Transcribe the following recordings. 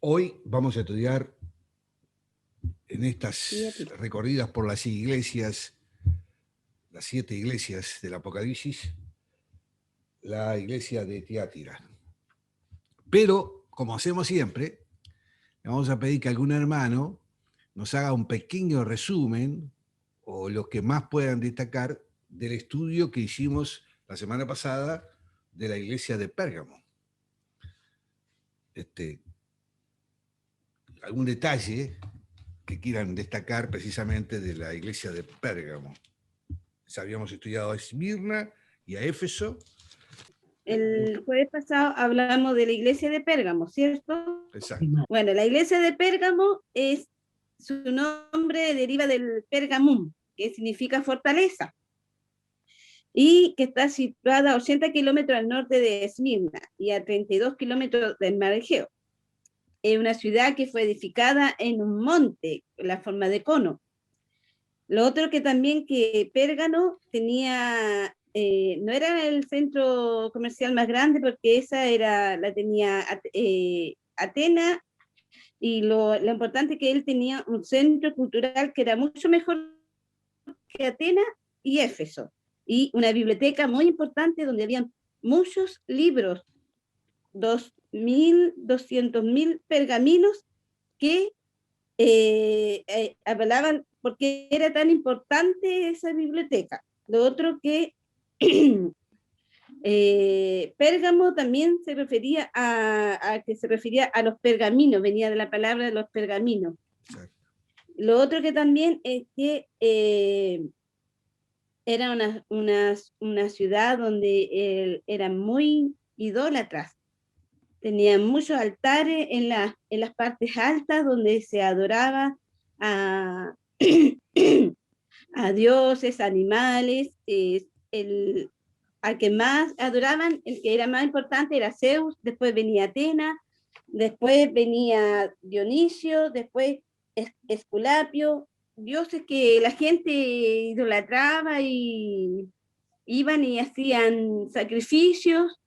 Hoy vamos a estudiar en estas Siete. recorridas por las iglesias, las 7 iglesias del Apocalipsis, la iglesia de Tiatira. Pero, como hacemos siempre, le vamos a pedir que algún hermano nos haga un pequeño resumen o lo que más puedan destacar del estudio que hicimos la semana pasada de la iglesia de Pérgamo. Algún detalle que quieran destacar precisamente de la iglesia de Pérgamo. Habíamos estudiado a Esmirna y a Éfeso. El jueves pasado hablamos de la iglesia de Pérgamo, ¿cierto? Exacto. Bueno, la iglesia de Pérgamo su nombre deriva del Pergamum, que significa fortaleza, y que está situada a 80 kilómetros al norte de Esmirna y a 32 kilómetros del mar Egeo. Es una ciudad que fue edificada en un monte, en la forma de cono. Lo otro que también que Pérgamo tenía, no era el centro comercial más grande, porque esa la tenía Atenas, y lo importante es que él tenía un centro cultural que era mucho mejor que Atenas y Éfeso, y una biblioteca muy importante donde habían muchos libros, 200.000 pergaminos que hablaban porque era tan importante esa biblioteca. Lo otro que Pérgamo también se refería a los pergaminos, venía de la palabra de los pergaminos. Exacto. Lo otro que también es que era una ciudad donde eran muy idólatras. Tenían muchos altares en las partes altas donde se adoraba a, a dioses, animales. Al que más adoraban, el que era más importante era Zeus, después venía Atena, después venía Dionisio, después Esculapio, dioses que la gente idolatraba y iban y hacían sacrificios,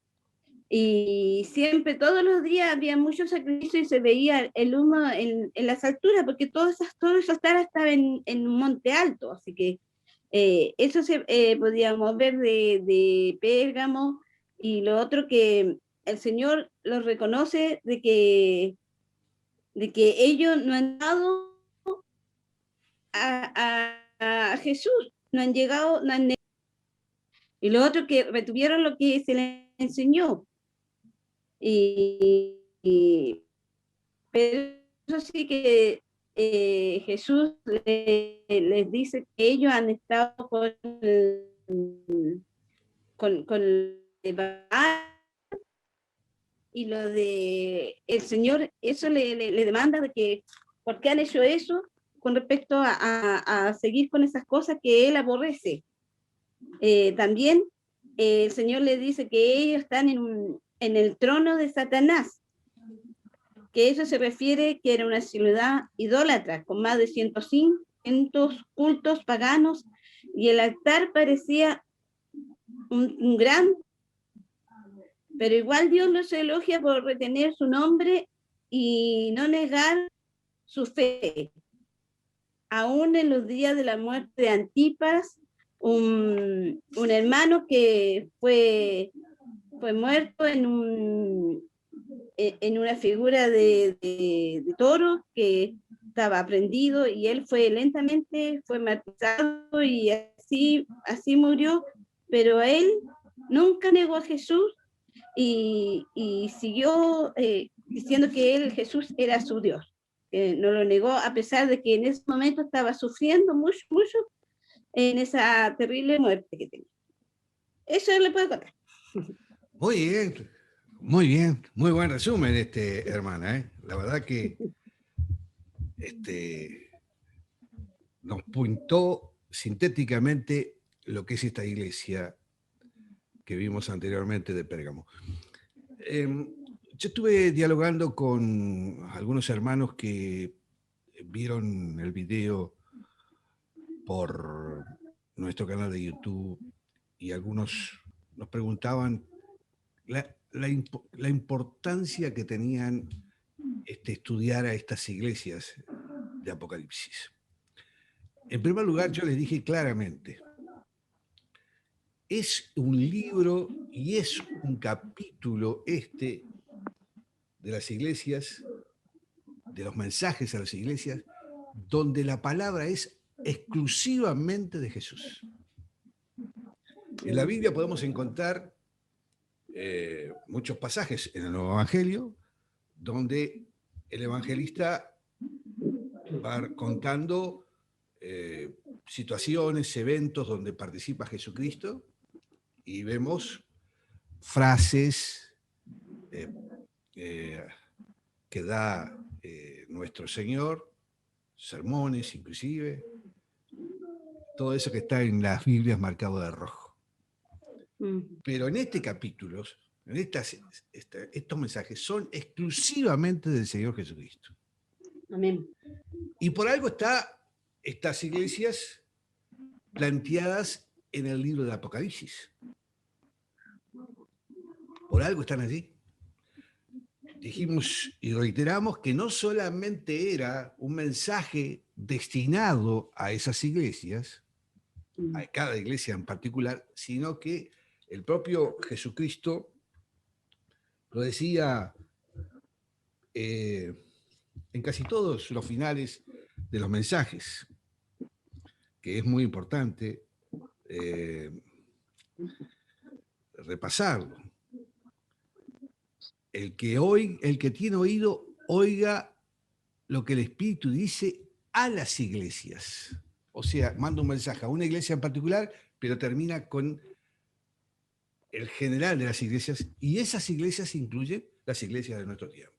y siempre, todos los días había muchos sacrificios y se veía el humo en las alturas, porque todos esos taras estaban en un monte alto, así que eso podíamos ver de Pérgamo. Y lo otro que el Señor los reconoce de que ellos no han dado a Jesús, no han llegado, no han. Y lo otro que retuvieron lo que se les enseñó. Pero eso sí que Jesús les dice que ellos han estado con y lo de el Señor, eso le demanda de que, ¿por qué han hecho eso? Con respecto a seguir con esas cosas que Él aborrece. También el Señor le dice que ellos están en el trono de Satanás, que eso se refiere que era una ciudad idólatra, con más de 105 cultos paganos, y el altar parecía un gran, pero igual Dios los elogia por retener su nombre y no negar su fe. Aún en los días de la muerte de Antipas, un hermano que fue muerto en una figura de toro que estaba prendido, y él lentamente fue martirizado y así murió, pero él nunca negó a Jesús y siguió diciendo que Jesús era su Dios. No lo negó, a pesar de que en ese momento estaba sufriendo mucho, mucho en esa terrible muerte que tenía. Eso le puedo contar. Muy bien, muy bien, muy buen resumen, hermana. La verdad que nos pintó sintéticamente lo que es esta iglesia que vimos anteriormente de Pérgamo. Yo estuve dialogando con algunos hermanos que vieron el video por nuestro canal de YouTube, y algunos nos preguntaban la importancia que tenían estudiar a estas iglesias de Apocalipsis. En primer lugar, yo les dije claramente, es un libro y es un capítulo de las iglesias, de los mensajes a las iglesias, donde la palabra es exclusivamente de Jesús. En la Biblia podemos encontrar muchos pasajes en el Nuevo Evangelio donde el evangelista va contando situaciones, eventos donde participa Jesucristo, y vemos frases que da nuestro Señor, sermones inclusive, todo eso que está en las Biblias marcado de rojo. Pero en este capítulo, en estos mensajes son exclusivamente del Señor Jesucristo. Amén. Y por algo están estas iglesias planteadas en el libro de Apocalipsis. Por algo están allí. Dijimos y reiteramos que no solamente era un mensaje destinado a esas iglesias, a cada iglesia en particular, sino que el propio Jesucristo lo decía en casi todos los finales de los mensajes, que es muy importante repasarlo. El que tiene oído, oiga lo que el Espíritu dice a las iglesias. O sea, manda un mensaje a una iglesia en particular, pero termina con el general de las iglesias, y esas iglesias incluyen las iglesias de nuestro tiempo.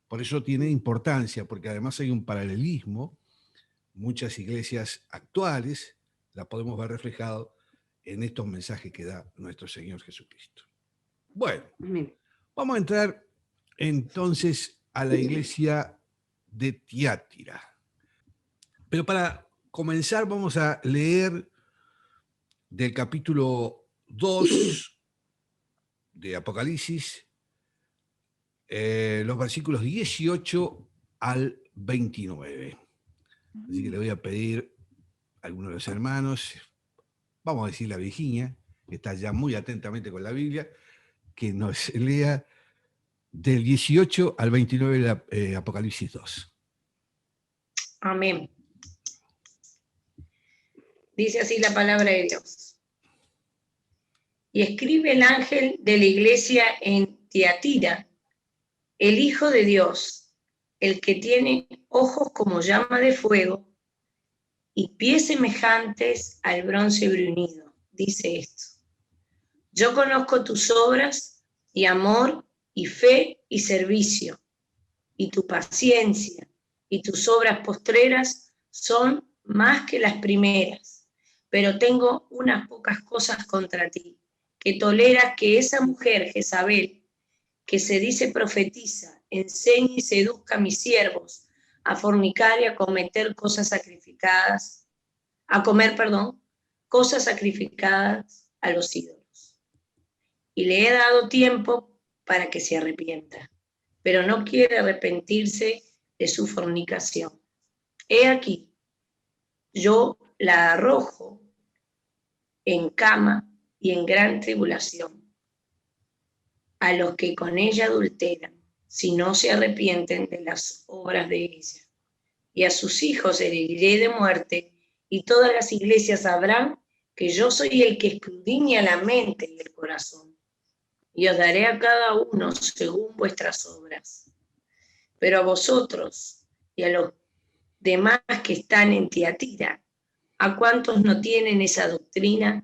Por eso tiene importancia, porque además hay un paralelismo. Muchas iglesias actuales la podemos ver reflejado en estos mensajes que da nuestro Señor Jesucristo. Bueno, vamos a entrar entonces a la iglesia de Tiatira. Pero para comenzar vamos a leer del capítulo 2 de Apocalipsis, los versículos 18 al 29. Así que le voy a pedir a algunos de los hermanos, vamos a decir la Virginia, que está ya muy atentamente con la Biblia, que nos lea del 18 al 29 de Apocalipsis 2. Amén. Dice así la palabra de Dios. Y escribe el ángel de la iglesia en Tiatira, el Hijo de Dios, el que tiene ojos como llama de fuego y pies semejantes al bronce bruñido, dice esto. Yo conozco tus obras y amor y fe y servicio, y tu paciencia y tus obras postreras son más que las primeras, pero tengo unas pocas cosas contra ti, que toleras que esa mujer Jezabel, que se dice profetiza, enseñe y seduzca a mis siervos a fornicar y a cometer cosas sacrificadas, cosas sacrificadas a los ídolos. Y le he dado tiempo para que se arrepienta, pero no quiere arrepentirse de su fornicación. He aquí, yo la arrojo en cama y en gran tribulación a los que con ella adulteran, si no se arrepienten de las obras de ella. Y a sus hijos heriré de muerte, y todas las iglesias sabrán que yo soy el que escudriña la mente y el corazón, y os daré a cada uno según vuestras obras. Pero a vosotros y a los demás que están en Tiatira, a cuantos no tienen esa doctrina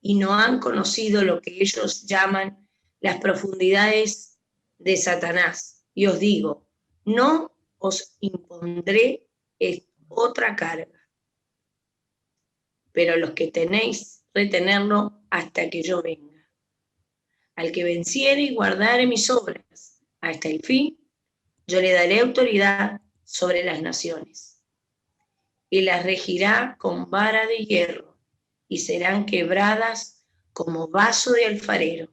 y no han conocido lo que ellos llaman las profundidades de Satanás, y os digo, no os impondré otra carga, pero los que tenéis, retenerlo hasta que yo venga. Al que venciere y guardare mis obras hasta el fin, yo le daré autoridad sobre las naciones, y las regirá con vara de hierro, y serán quebradas como vaso de alfarero,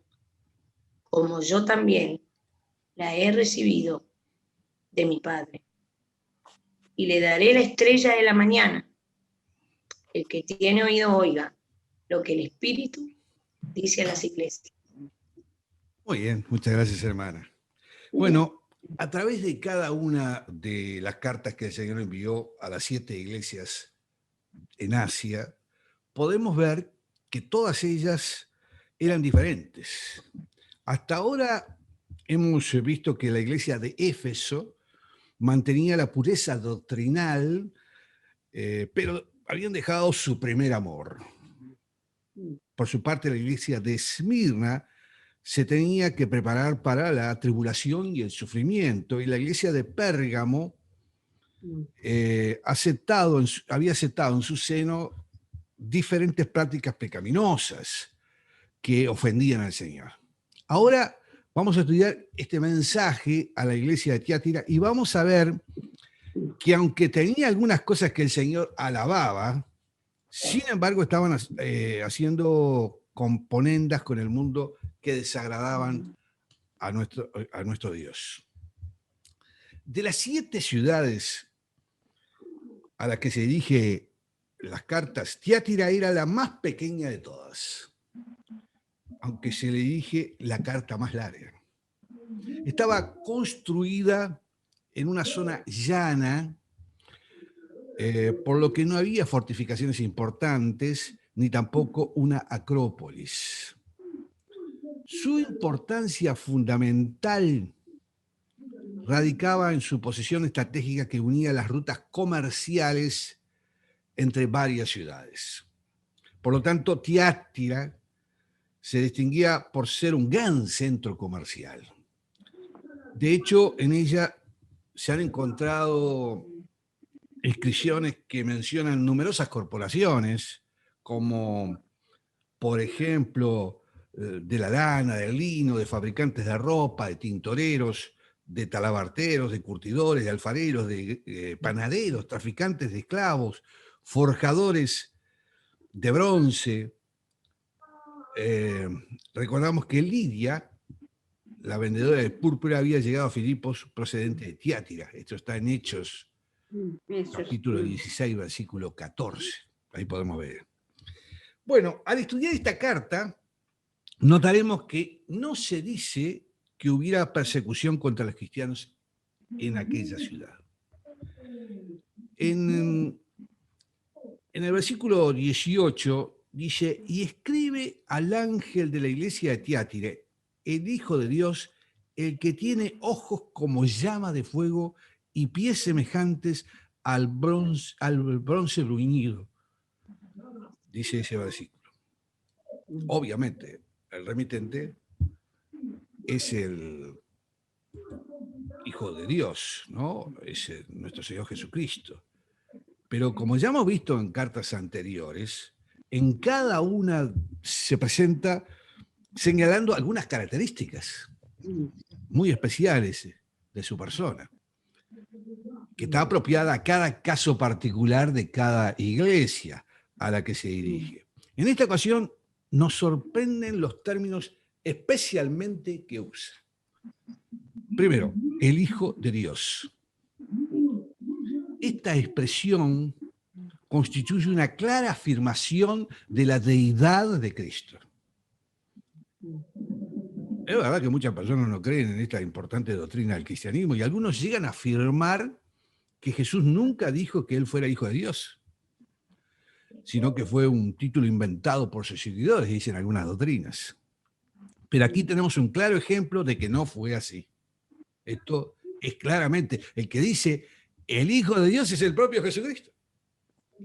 como yo también la he recibido de mi Padre. Y le daré la estrella de la mañana. El que tiene oído oiga lo que el Espíritu dice a las iglesias. Muy bien, muchas gracias, hermana. Bueno, a través de cada una de las cartas que el Señor envió a las 7 iglesias en Asia, podemos ver que todas ellas eran diferentes. Hasta ahora hemos visto que la iglesia de Éfeso mantenía la pureza doctrinal, pero habían dejado su primer amor. Por su parte, la iglesia de Esmirna se tenía que preparar para la tribulación y el sufrimiento, y la iglesia de Pérgamo había aceptado en su seno diferentes prácticas pecaminosas que ofendían al Señor. Ahora vamos a estudiar este mensaje a la iglesia de Tiátira y vamos a ver que aunque tenía algunas cosas que el Señor alababa, sin embargo estaban haciendo componendas con el mundo que desagradaban a nuestro Dios. De las 7 ciudades a las que se dirige las cartas, Tiátira era la más pequeña de todas, aunque se le dirige la carta más larga. Estaba construida en una zona llana, por lo que no había fortificaciones importantes, ni tampoco una acrópolis. Su importancia fundamental radicaba en su posición estratégica que unía las rutas comerciales entre varias ciudades. Por lo tanto, Tiátira se distinguía por ser un gran centro comercial. De hecho, en ella se han encontrado inscripciones que mencionan numerosas corporaciones, como, por ejemplo, de la lana, del lino, de fabricantes de ropa, de tintoreros, de talabarteros, de curtidores, de alfareros, de panaderos, traficantes de esclavos, forjadores de bronce. Recordamos que Lidia, la vendedora de púrpura, había llegado a Filipos procedente de Tiátira. Esto está en Hechos, capítulo 16, versículo 14. Ahí podemos ver. Bueno, al estudiar esta carta, notaremos que no se dice que hubiera persecución contra los cristianos en aquella ciudad. En el versículo 18 dice, y escribe al ángel de la iglesia de Tiátira, el Hijo de Dios, el que tiene ojos como llama de fuego y pies semejantes al bronce bruñido. Dice ese versículo. Obviamente, el remitente es el Hijo de Dios, ¿no? Es nuestro Señor Jesucristo. Pero como ya hemos visto en cartas anteriores, en cada una se presenta señalando algunas características muy especiales de su persona, que está apropiada a cada caso particular de cada iglesia a la que se dirige. En esta ocasión nos sorprenden los términos especialmente que usa. Primero, el Hijo de Dios. Esta expresión constituye una clara afirmación de la deidad de Cristo. Es verdad que muchas personas no creen en esta importante doctrina del cristianismo y algunos llegan a afirmar que Jesús nunca dijo que él fuera hijo de Dios, sino que fue un título inventado por sus seguidores, dicen algunas doctrinas. Pero aquí tenemos un claro ejemplo de que no fue así. Esto es claramente, el que dice el Hijo de Dios es el propio Jesucristo.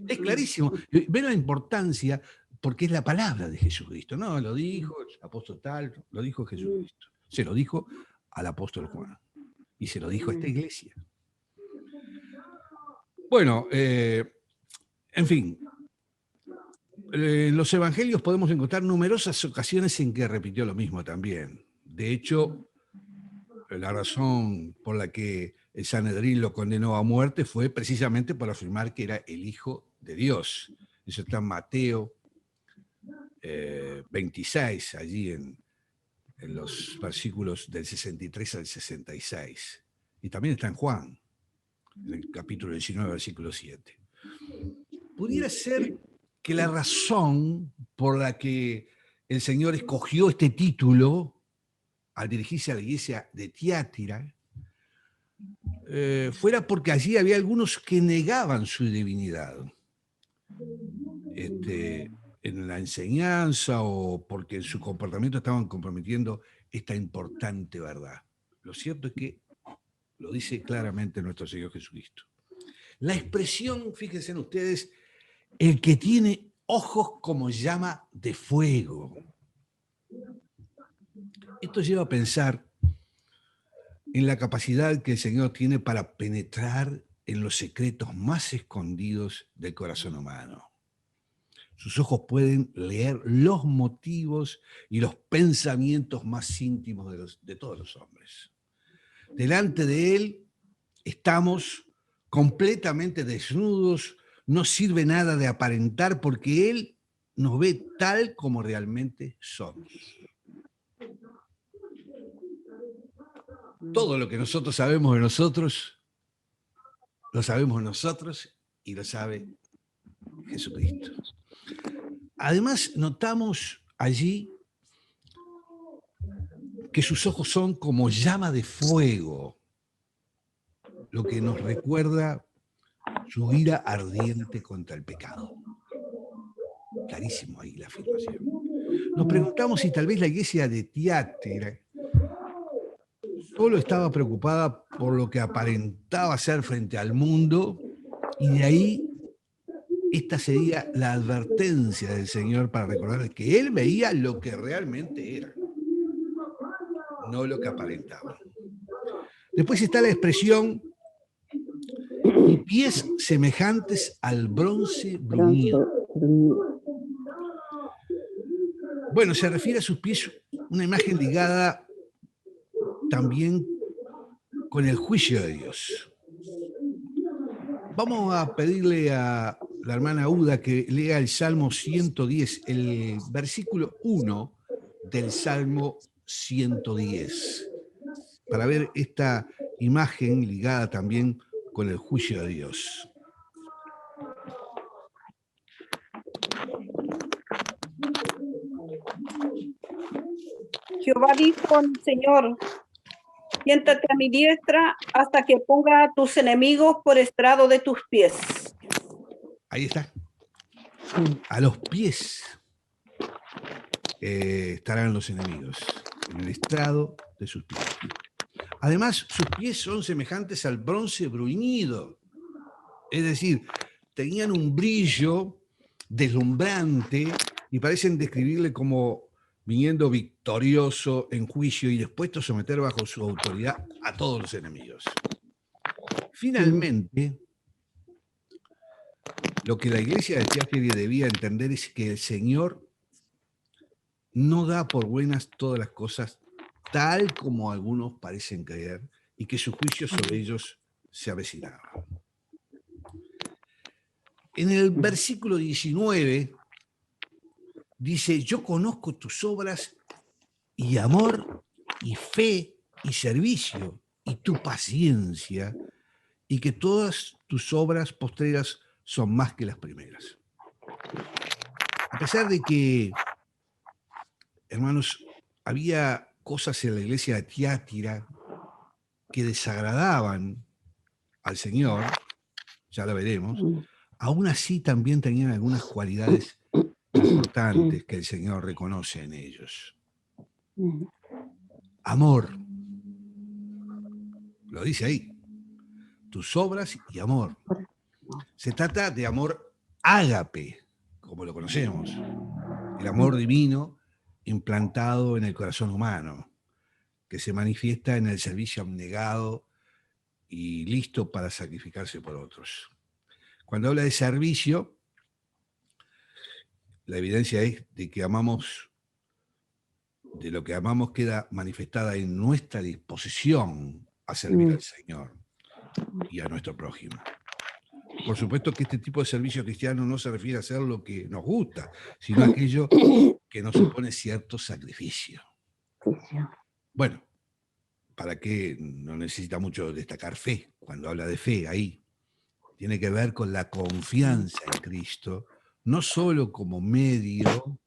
Es clarísimo. Ve la importancia porque es la palabra de Jesucristo. No, lo dijo el apóstol tal, lo dijo Jesucristo. Se lo dijo al apóstol Juan y se lo dijo a esta iglesia. Bueno, en fin, en los evangelios podemos encontrar numerosas ocasiones en que repitió lo mismo también. De hecho, la razón por la que el Sanedrín lo condenó a muerte fue precisamente por afirmar que era el Hijo de Dios. Eso está en Mateo 26, allí en los versículos del 63 al 66. Y también está en Juan, en el capítulo 19, versículo 7. Pudiera ser que la razón por la que el Señor escogió este título al dirigirse a la iglesia de Tiatira fuera porque allí había algunos que negaban su divinidad. En la enseñanza o porque en su comportamiento estaban comprometiendo esta importante verdad. Lo cierto es que lo dice claramente nuestro Señor Jesucristo. La expresión, fíjense en ustedes, el que tiene ojos como llama de fuego. Esto lleva a pensar en la capacidad que el Señor tiene para penetrar en los secretos más escondidos del corazón humano. Sus ojos pueden leer los motivos y los pensamientos más íntimos de todos los hombres. Delante de Él estamos completamente desnudos, no sirve nada de aparentar porque Él nos ve tal como realmente somos. Todo lo que nosotros sabemos de nosotros, lo sabemos nosotros y lo sabe Jesucristo. Además, notamos allí que sus ojos son como llama de fuego, lo que nos recuerda su ira ardiente contra el pecado. Clarísimo ahí la afirmación. Nos preguntamos si tal vez la iglesia de Tiatira solo estaba preocupada por lo que aparentaba ser frente al mundo, y de ahí esta sería la advertencia del Señor para recordar que Él veía lo que realmente era, no lo que aparentaba. Después está la expresión y pies semejantes al bronce bruñido. Bueno, se refiere a sus pies, una imagen ligada también con el juicio de Dios. Vamos a pedirle a la hermana Uda que lea el Salmo 110, el versículo 1 del Salmo 110, para ver esta imagen ligada también con el juicio de Dios. Jehová dijo al Señor: siéntate a mi diestra hasta que ponga a tus enemigos por estrado de tus pies. Ahí está. A los pies estarán los enemigos, en el estrado de sus pies. Además, sus pies son semejantes al bronce bruñido. Es decir, tenían un brillo deslumbrante y parecen describirle como viniendo victorioso en juicio y dispuesto a someter bajo su autoridad a todos los enemigos. Finalmente, lo que la iglesia de Tiatira debía entender es que el Señor no da por buenas todas las cosas tal como algunos parecen creer y que su juicio sobre ellos se avecinaba. En el versículo 19 dice: yo conozco tus obras y amor y fe y servicio y tu paciencia, y que todas tus obras postreras son más que las primeras. A pesar de que, hermanos, había cosas en la iglesia de Tiatira que desagradaban al Señor, ya lo veremos, aún así también tenían algunas cualidades importantes que el Señor reconoce en ellos. Amor, lo dice ahí, tus obras y amor. Se trata de amor ágape, como lo conocemos, el amor divino implantado en el corazón humano, que se manifiesta en el servicio abnegado y listo para sacrificarse por otros. Cuando habla de servicio, la evidencia es de que amamos, de lo que amamos queda manifestada en nuestra disposición a servir al Señor y a nuestro prójimo. Por supuesto que este tipo de servicio cristiano no se refiere a hacer lo que nos gusta, sino a aquello que nos supone cierto sacrificio. Bueno, ¿para qué? No necesita mucho destacar fe, cuando habla de fe ahí. Tiene que ver con la confianza en Cristo, no solo como medio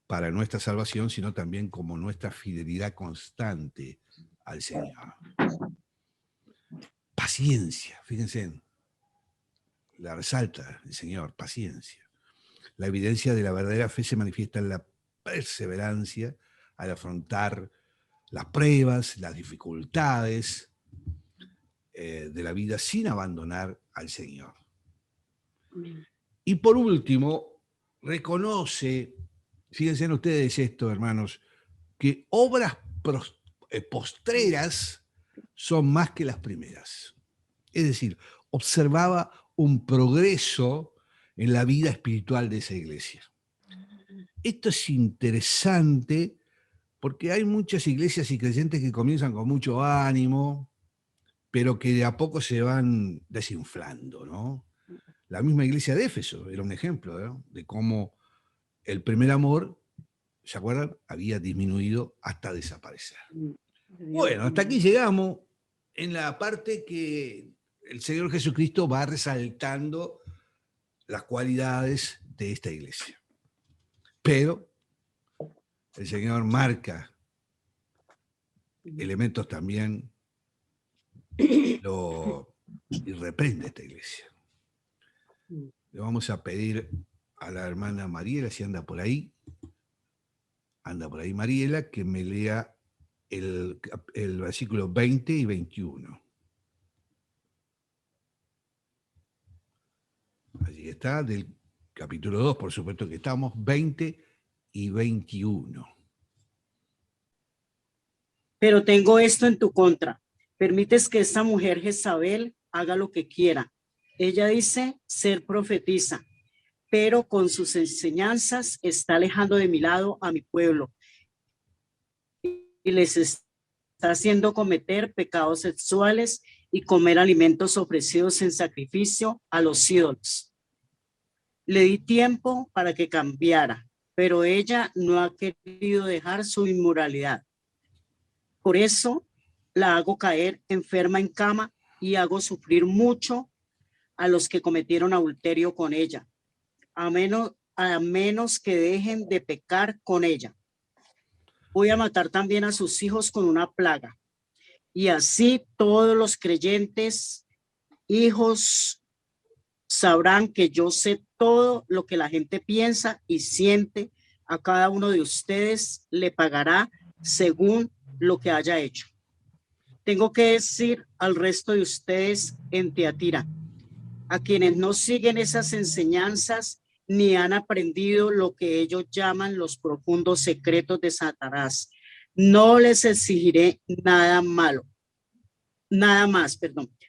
para nuestra salvación, sino también como nuestra fidelidad constante al Señor. Paciencia, fíjense, la resalta el Señor, paciencia. La evidencia de la verdadera fe se manifiesta en la perseverancia al afrontar las pruebas, las dificultades de la vida sin abandonar al Señor. Y por último, reconoce, fíjense ustedes esto, hermanos, que obras postreras son más que las primeras. Es decir, observaba un progreso en la vida espiritual de esa iglesia. Esto es interesante porque hay muchas iglesias y creyentes que comienzan con mucho ánimo, pero que de a poco se van desinflando, ¿no? La misma iglesia de Éfeso era un ejemplo, ¿no?, de cómo el primer amor, ¿se acuerdan?, había disminuido hasta desaparecer. Bueno, hasta aquí llegamos en la parte que el Señor Jesucristo va resaltando las cualidades de esta iglesia. Pero el Señor marca elementos también y reprende a esta iglesia. Le vamos a pedir a la hermana Mariela, si anda por ahí Mariela, que me lea el versículo 20 y 21. Allí está, del capítulo 2, por supuesto que estamos, 20 y 21. Pero tengo esto en tu contra. Permites que esta mujer Jezabel haga lo que quiera. Ella dice ser profetisa, pero con sus enseñanzas está alejando de mi lado a mi pueblo y les está haciendo cometer pecados sexuales y comer alimentos ofrecidos en sacrificio a los ídolos. Le di tiempo para que cambiara, pero ella no ha querido dejar su inmoralidad. Por eso la hago caer enferma en cama y hago sufrir mucho a los que cometieron adulterio con ella, a menos que dejen de pecar con ella. Voy a matar también a sus hijos con una plaga. Y así todos los creyentes, hijos, sabrán que yo sé todo lo que la gente piensa y siente. A cada uno de ustedes le pagará según lo que haya hecho. Tengo que decir al resto de ustedes en Tiatira, a quienes no siguen esas enseñanzas ni han aprendido lo que ellos llaman los profundos secretos de Satanás, no les exigiré nada más,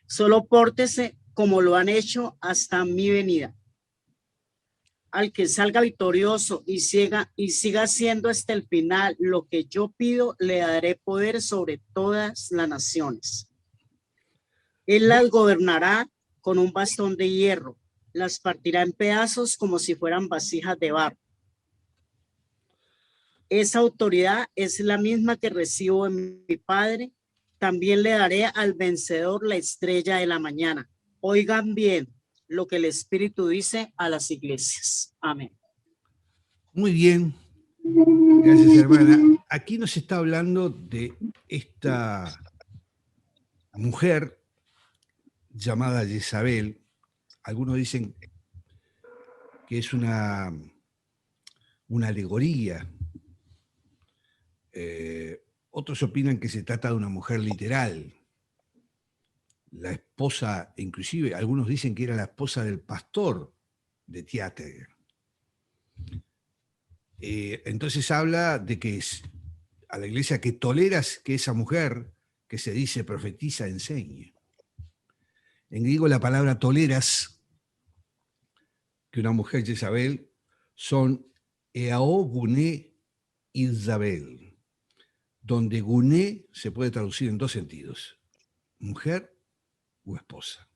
solo pórtese como lo han hecho hasta mi venida. Al que salga victorioso y siga haciendo hasta el final lo que yo pido, le daré poder sobre todas las naciones. Él las gobernará con un bastón de hierro, las partirá en pedazos como si fueran vasijas de barro. Esa autoridad es la misma que recibo en mi Padre. También le daré al vencedor la estrella de la mañana. Oigan bien lo que el Espíritu dice a las iglesias. Amén. Muy bien. Gracias, hermana. Aquí nos está hablando de esta mujer llamada Jezabel. Algunos dicen que es una alegoría. Otros opinan que se trata de una mujer literal. La esposa, inclusive, algunos dicen que era la esposa del pastor de Tiatira. Entonces habla de que es a la iglesia que toleras que esa mujer, que se dice profetiza, enseñe. En griego la palabra toleras, que una mujer Jezabel, son eao, guné, Isabel, donde guné se puede traducir en dos sentidos, mujer o esposa.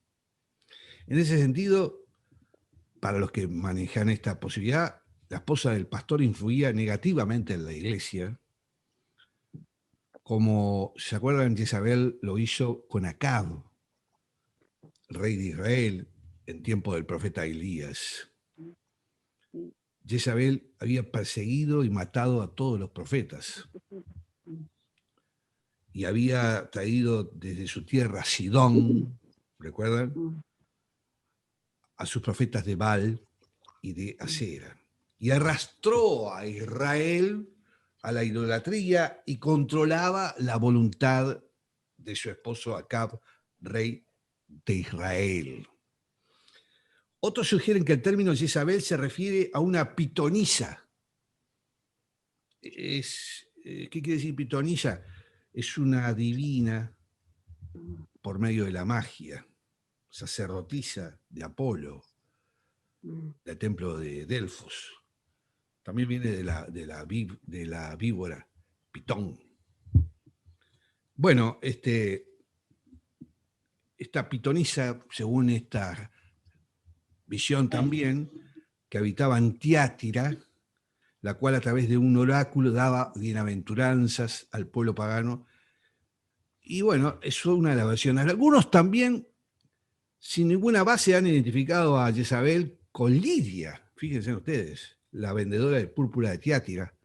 En ese sentido, para los que manejan esta posibilidad, la esposa del pastor influía negativamente en la iglesia, como se acuerdan, Jezabel lo hizo con Acab, rey de Israel, en tiempo del profeta Elías. Jezabel había perseguido y matado a todos los profetas y había traído desde su tierra Sidón, ¿recuerdan? A sus profetas de Baal y de Asera. Y arrastró a Israel a la idolatría y controlaba la voluntad de su esposo Acab, rey de Israel. Otros sugieren que el término Jezabel se refiere a una pitonisa. ¿Qué quiere decir pitonisa? Es una divina por medio de la magia, sacerdotisa de Apolo, del templo de Delfos. También viene de la víbora, Pitón. Bueno, esta pitonisa, según esta visión también, que habitaba en Tiátira, la cual a través de un oráculo daba bienaventuranzas al pueblo pagano. Y bueno, eso es una de las versiones. Algunos también, sin ninguna base, han identificado a Jezabel con Lidia, fíjense ustedes, la vendedora de púrpura de Tiátira,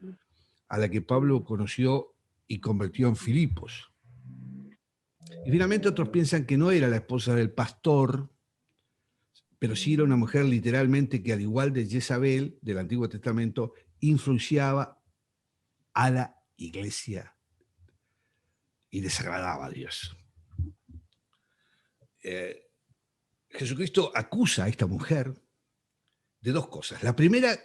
a la que Pablo conoció y convirtió en Filipos. Y finalmente otros piensan que no era la esposa del pastor, pero sí era una mujer literalmente que, al igual de Jezabel del Antiguo Testamento, influenciaba a la iglesia y desagradaba a Dios. Jesucristo acusa a esta mujer de dos cosas. La primera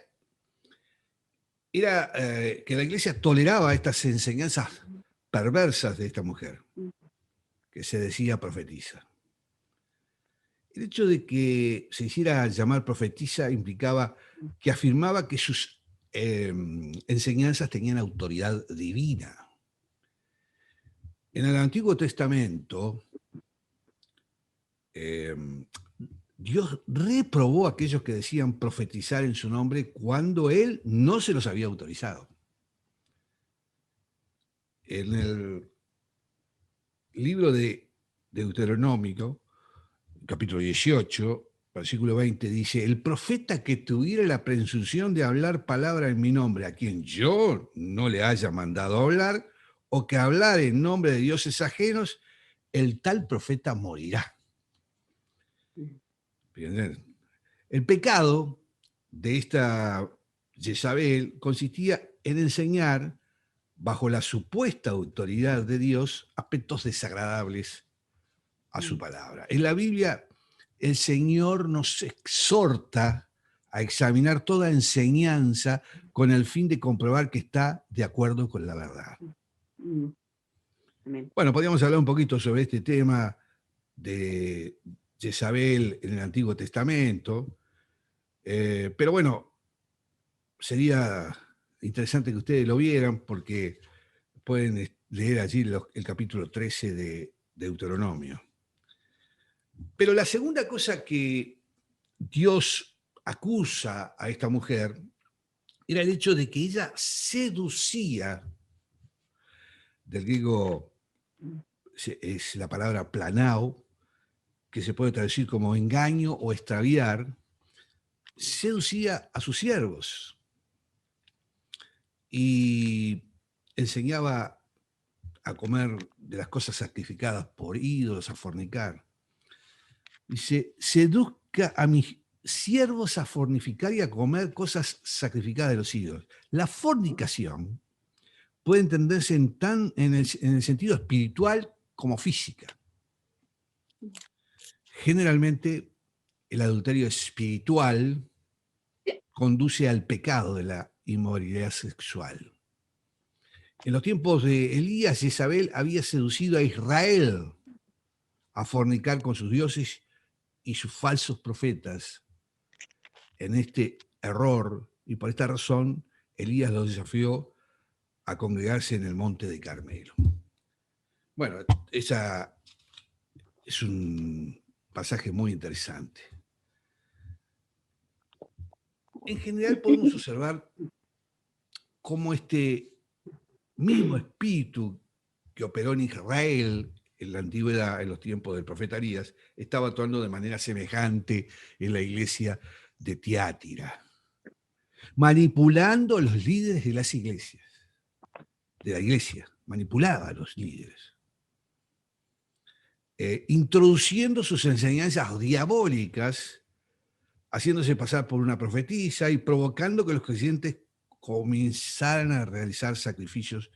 era que la iglesia toleraba estas enseñanzas perversas de esta mujer, que se decía profetisa. El hecho de que se hiciera llamar profetisa implicaba que afirmaba que sus enseñanzas tenían autoridad divina. En el Antiguo Testamento, Dios reprobó a aquellos que decían profetizar en su nombre cuando Él no se los había autorizado. En el libro de Deuteronomio, capítulo 18, versículo 20, dice: el profeta que tuviera la presunción de hablar palabra en mi nombre, a quien yo no le haya mandado hablar, o que hablar en nombre de dioses ajenos, el tal profeta morirá. El pecado de esta Jezabel consistía en enseñar, bajo la supuesta autoridad de Dios, aspectos desagradables a su palabra. En la Biblia, el Señor nos exhorta a examinar toda enseñanza con el fin de comprobar que está de acuerdo con la verdad. Bueno, podríamos hablar un poquito sobre este tema de Jezabel en el Antiguo Testamento, pero bueno, sería interesante que ustedes lo vieran, porque pueden leer allí el capítulo 13 de Deuteronomio. Pero la segunda cosa que Dios acusa a esta mujer era el hecho de que ella seducía, del griego es la palabra planao, que se puede traducir como engaño o extraviar, seducía a sus siervos y enseñaba a comer de las cosas sacrificadas por ídolos, a fornicar. Dice: seduzca a mis siervos a fornicar y a comer cosas sacrificadas de los ídolos. La fornicación puede entenderse en el sentido espiritual como física. Generalmente, el adulterio espiritual conduce al pecado de la inmoralidad sexual. En los tiempos de Elías, Jezabel había seducido a Israel a fornicar con sus dioses y sus falsos profetas en este error, y por esta razón Elías los desafió a congregarse en el monte de Carmelo. Bueno, esa es un pasaje muy interesante. En general podemos observar cómo este mismo espíritu que operó en Israel en la antigüedad, en los tiempos del profeta Elías, estaba actuando de manera semejante en la iglesia de Tiátira, manipulando a los líderes de las iglesias, de la iglesia, manipulaba a los líderes, introduciendo sus enseñanzas diabólicas, haciéndose pasar por una profetisa y provocando que los creyentes comenzaran a realizar sacrificios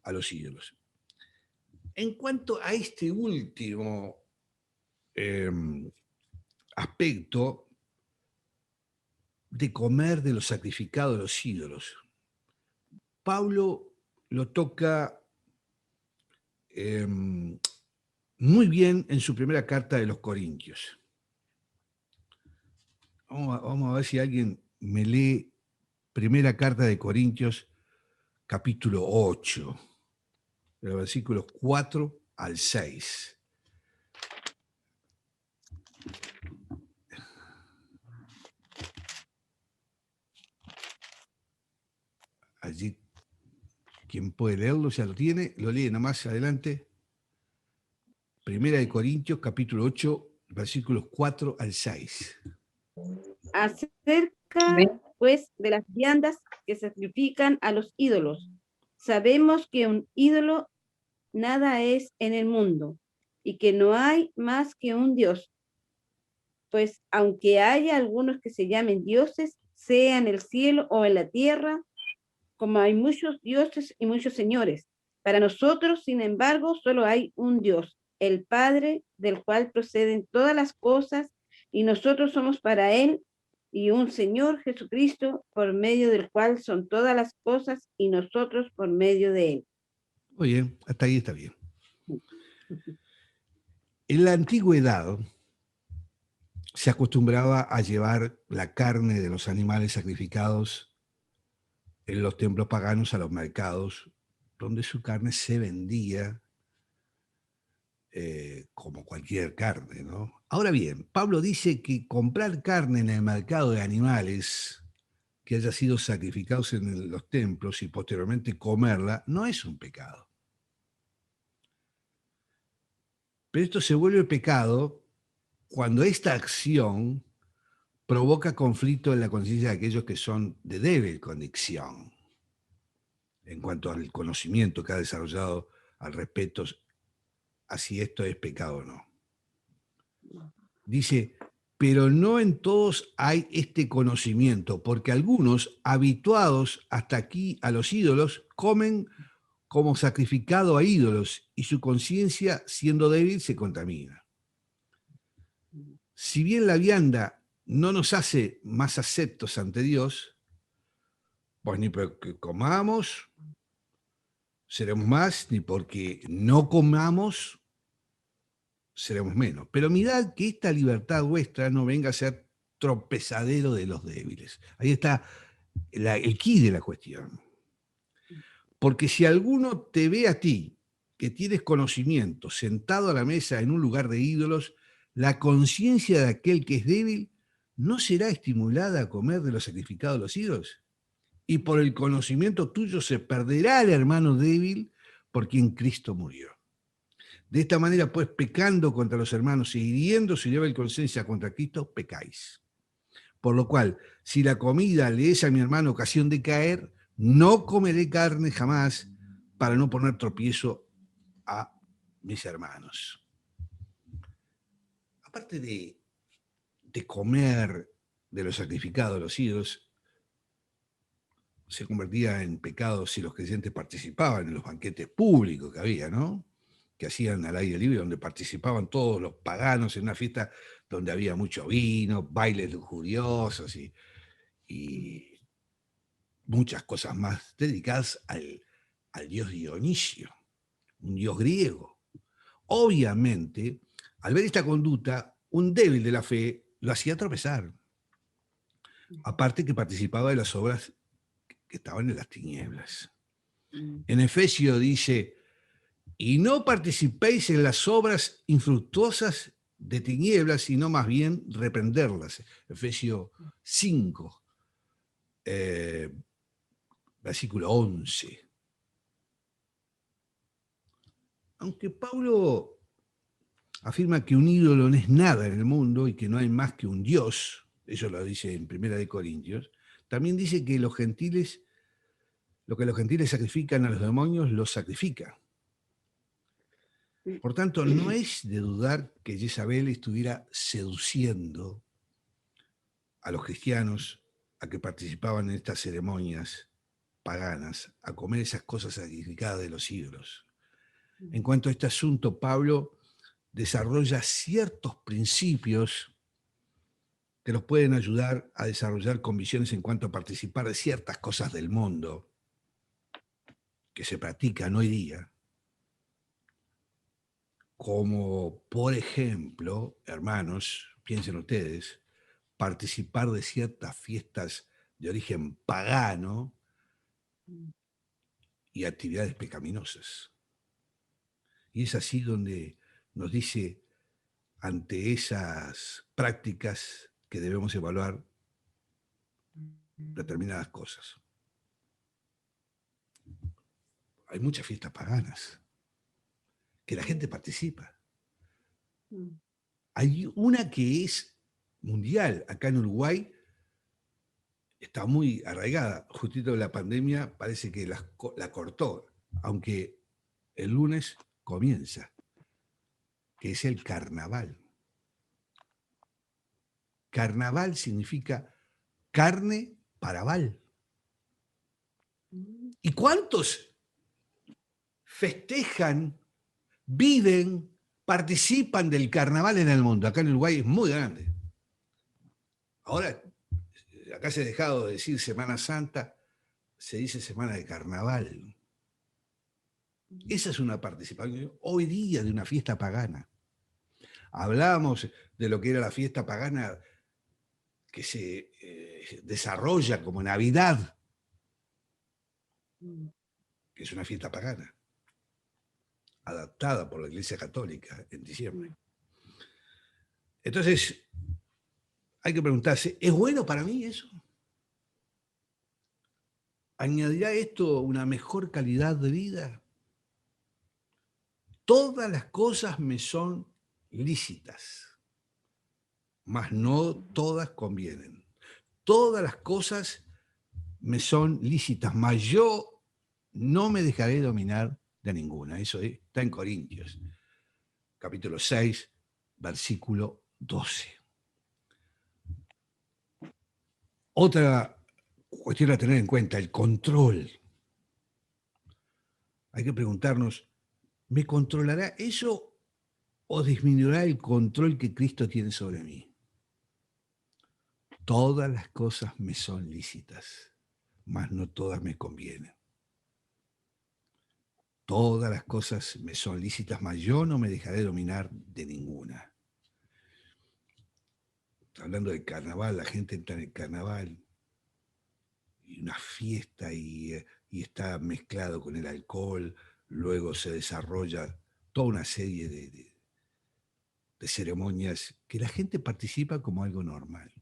a los ídolos. En cuanto a este último aspecto de comer de los sacrificados de los ídolos, Pablo lo toca muy bien en su primera carta de los Corintios. Vamos a ver si alguien me lee primera carta de Corintios, capítulo 8, de los versículos 4 al 6. Allí, quien puede leerlo, ya lo tiene, lo lee nomás adelante. Primera de Corintios, capítulo 8, versículos 4 al 6. Acerca, pues, de las viandas que sacrifican a los ídolos. Sabemos que un ídolo nada es en el mundo, y que no hay más que un Dios. Pues aunque haya algunos que se llamen dioses, sea en el cielo o en la tierra, como hay muchos dioses y muchos señores, para nosotros, sin embargo, solo hay un Dios, el Padre, del cual proceden todas las cosas, y nosotros somos para Él, y un Señor Jesucristo, por medio del cual son todas las cosas, y nosotros por medio de Él. Muy bien, hasta ahí está bien. En la antigüedad se acostumbraba a llevar la carne de los animales sacrificados en los templos paganos a los mercados, donde su carne se vendía como cualquier carne, ¿no? Ahora bien, Pablo dice que comprar carne en el mercado de animales que haya sido sacrificados en los templos y posteriormente comerla no es un pecado. Pero esto se vuelve pecado cuando esta acción provoca conflicto en la conciencia de aquellos que son de débil condición en cuanto al conocimiento que ha desarrollado al respecto a si esto es pecado o no. Dice, pero no en todos hay este conocimiento, porque algunos, habituados hasta aquí a los ídolos, comen como sacrificado a ídolos y su conciencia, siendo débil, se contamina. Si bien la vianda no nos hace más aceptos ante Dios, pues ni porque comamos seremos más, ni porque no comamos seremos menos. Pero mirad que esta libertad vuestra no venga a ser tropezadero de los débiles. Ahí está el quid de la cuestión. Porque si alguno te ve a ti, que tienes conocimiento, sentado a la mesa en un lugar de ídolos, la conciencia de aquel que es débil no será estimulada a comer de los sacrificados de los ídolos. Y por el conocimiento tuyo se perderá el hermano débil por quien Cristo murió. De esta manera, pues, pecando contra los hermanos y hiriendo su nivel de conciencia contra Cristo, pecáis. Por lo cual, si la comida le es a mi hermano ocasión de caer, no comeré carne jamás para no poner tropiezo a mis hermanos. Aparte de comer de los sacrificados de los ídolos, se convertía en pecado si los creyentes participaban en los banquetes públicos que había, ¿no? Que hacían al aire libre, donde participaban todos los paganos en una fiesta donde había mucho vino, bailes lujuriosos y muchas cosas más dedicadas al dios Dionisio, un dios griego. Obviamente, al ver esta conducta, un débil de la fe lo hacía tropezar. Aparte que participaba de las obras que estaban en las tinieblas. En Efesios dice, y no participéis en las obras infructuosas de tinieblas, sino más bien reprenderlas. Efesios 5, versículo 11. aunque Pablo afirma que un ídolo no es nada en el mundo y que no hay más que un Dios, eso lo dice en 1 Corintios, también dice que los gentiles, lo que los gentiles sacrifican a los demonios, los sacrifica. Por tanto, no es de dudar que Jezabel estuviera seduciendo a los cristianos a que participaban en estas ceremonias paganas, a comer esas cosas sacrificadas de los ídolos. En cuanto a este asunto, Pablo desarrolla ciertos principios que nos pueden ayudar a desarrollar convicciones en cuanto a participar de ciertas cosas del mundo que se practican hoy día, como por ejemplo, hermanos, piensen ustedes, participar de ciertas fiestas de origen pagano y actividades pecaminosas. Y es así donde nos dice, ante esas prácticas, que debemos evaluar determinadas cosas. Hay muchas fiestas paganas que la gente participa. Hay una que es mundial, acá en Uruguay, está muy arraigada. Justito la pandemia parece que la cortó, aunque el lunes comienza, que es el carnaval. Carnaval significa carne para val. ¿Y cuántos festejan, viven, participan del carnaval en el mundo? Acá en Uruguay es muy grande. Ahora, acá se ha dejado de decir Semana Santa, se dice Semana de Carnaval. Esa es una participación hoy día de una fiesta pagana. Hablábamos de lo que era la fiesta pagana que se desarrolla como Navidad, que es una fiesta pagana, adaptada por la Iglesia Católica en diciembre. Entonces, hay que preguntarse, ¿es bueno para mí eso? ¿Añadirá esto una mejor calidad de vida? Todas las cosas me son lícitas, mas no todas convienen. Todas las cosas me son lícitas, mas yo no me dejaré dominar de ninguna. Eso está en Corintios, capítulo 6, versículo 12. Otra cuestión a tener en cuenta, el control. Hay que preguntarnos, ¿me controlará eso o disminuirá el control que Cristo tiene sobre mí? Todas las cosas me son lícitas, mas no todas me convienen. Todas las cosas me son lícitas, mas yo no me dejaré dominar de ninguna. Hablando del carnaval, la gente entra en el carnaval y una fiesta y está mezclado con el alcohol, luego se desarrolla toda una serie de ceremonias que la gente participa como algo normal.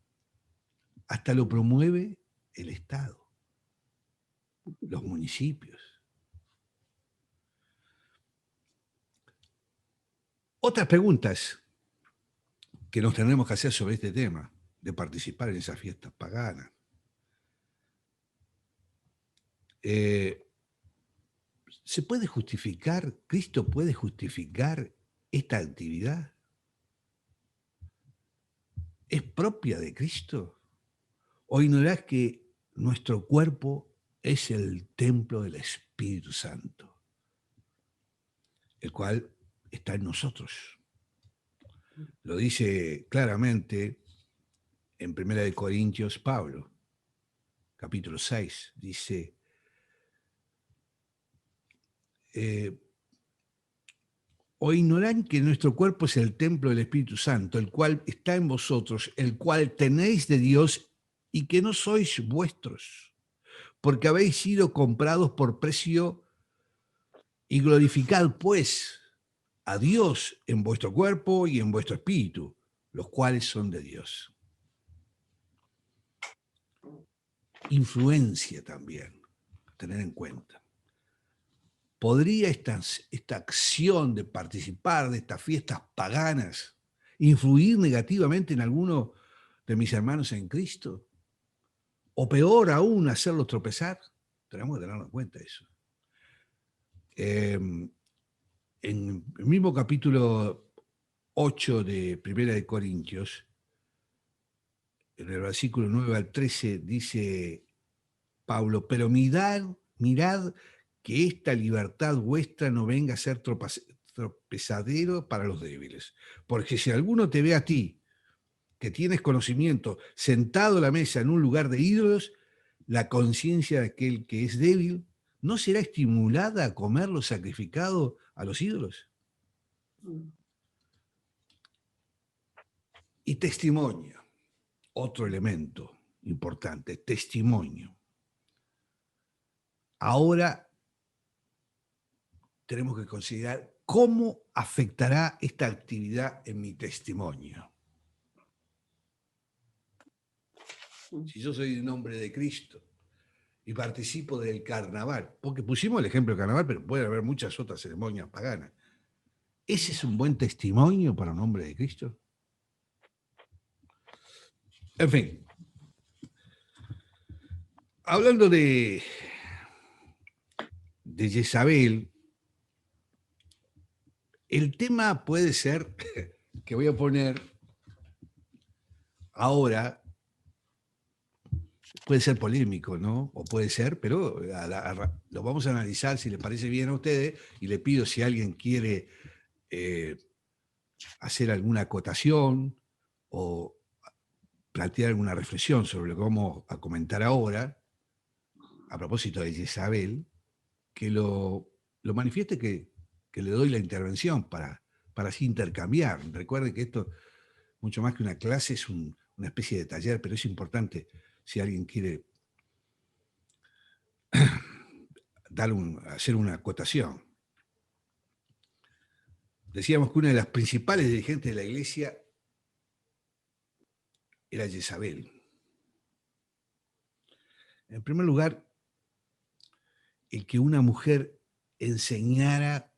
Hasta lo promueve el Estado, los municipios. Otras preguntas que nos tendremos que hacer sobre este tema, de participar en esas fiestas paganas. ¿Se puede justificar, Cristo puede justificar esta actividad? ¿Es propia de Cristo? ¿O ignorás que nuestro cuerpo es el templo del Espíritu Santo, el cual está en nosotros? Lo dice claramente en 1 Corintios Pablo, capítulo 6, dice, ¿o ignorán que nuestro cuerpo es el templo del Espíritu Santo, el cual está en vosotros, el cual tenéis de Dios y que no sois vuestros, porque habéis sido comprados por precio? Y glorificad pues a Dios en vuestro cuerpo y en vuestro espíritu, los cuales son de Dios. Influencia también, tener en cuenta. ¿podría esta acción de participar de estas fiestas paganas influir negativamente en alguno de mis hermanos en Cristo? O peor aún, hacerlos tropezar. Tenemos que tenerlo en cuenta eso. En el mismo capítulo 8 de Primera de Corintios, en el versículo 9 al 13, dice Pablo, pero mirad que esta libertad vuestra no venga a ser tropezadero para los débiles. Porque si alguno te ve a ti, que tienes conocimiento, sentado a la mesa en un lugar de ídolos, la conciencia de aquel que es débil no será estimulada a comer lo sacrificado a los ídolos. Y testimonio, otro elemento importante, testimonio. Ahora tenemos que considerar cómo afectará esta actividad en mi testimonio. Si yo soy un hombre de Cristo y participo del carnaval, porque pusimos el ejemplo del carnaval, pero puede haber muchas otras ceremonias paganas, ¿ese es un buen testimonio para un hombre de Cristo? En fin, hablando de Jezabel, el tema puede ser, que voy a poner ahora, puede ser polémico, ¿no? O puede ser, pero lo vamos a analizar si les parece bien a ustedes, y le pido si alguien quiere hacer alguna acotación o plantear alguna reflexión sobre lo que vamos a comentar ahora, a propósito de Jezabel, que lo manifieste, que le doy la intervención para así intercambiar. Recuerden que esto, mucho más que una clase, es una especie de taller, pero es importante si alguien quiere hacer una acotación. Decíamos que una de las principales dirigentes de la iglesia era Jezabel. En primer lugar, el que una mujer enseñara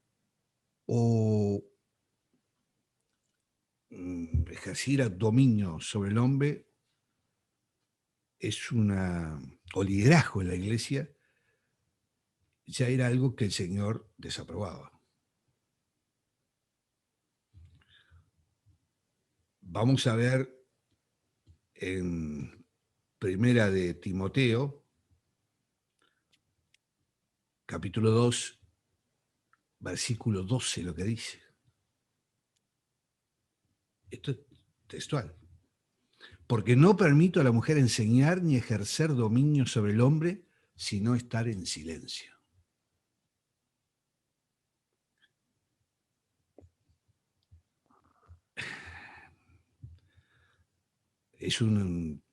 o ejerciera dominio sobre el hombre o liderazgo en la iglesia, ya era algo que el Señor desaprobaba. Vamos a ver en Primera de Timoteo, capítulo 2, versículo 12, lo que dice. Esto es textual. Porque no permito a la mujer enseñar ni ejercer dominio sobre el hombre, sino estar en silencio. Es un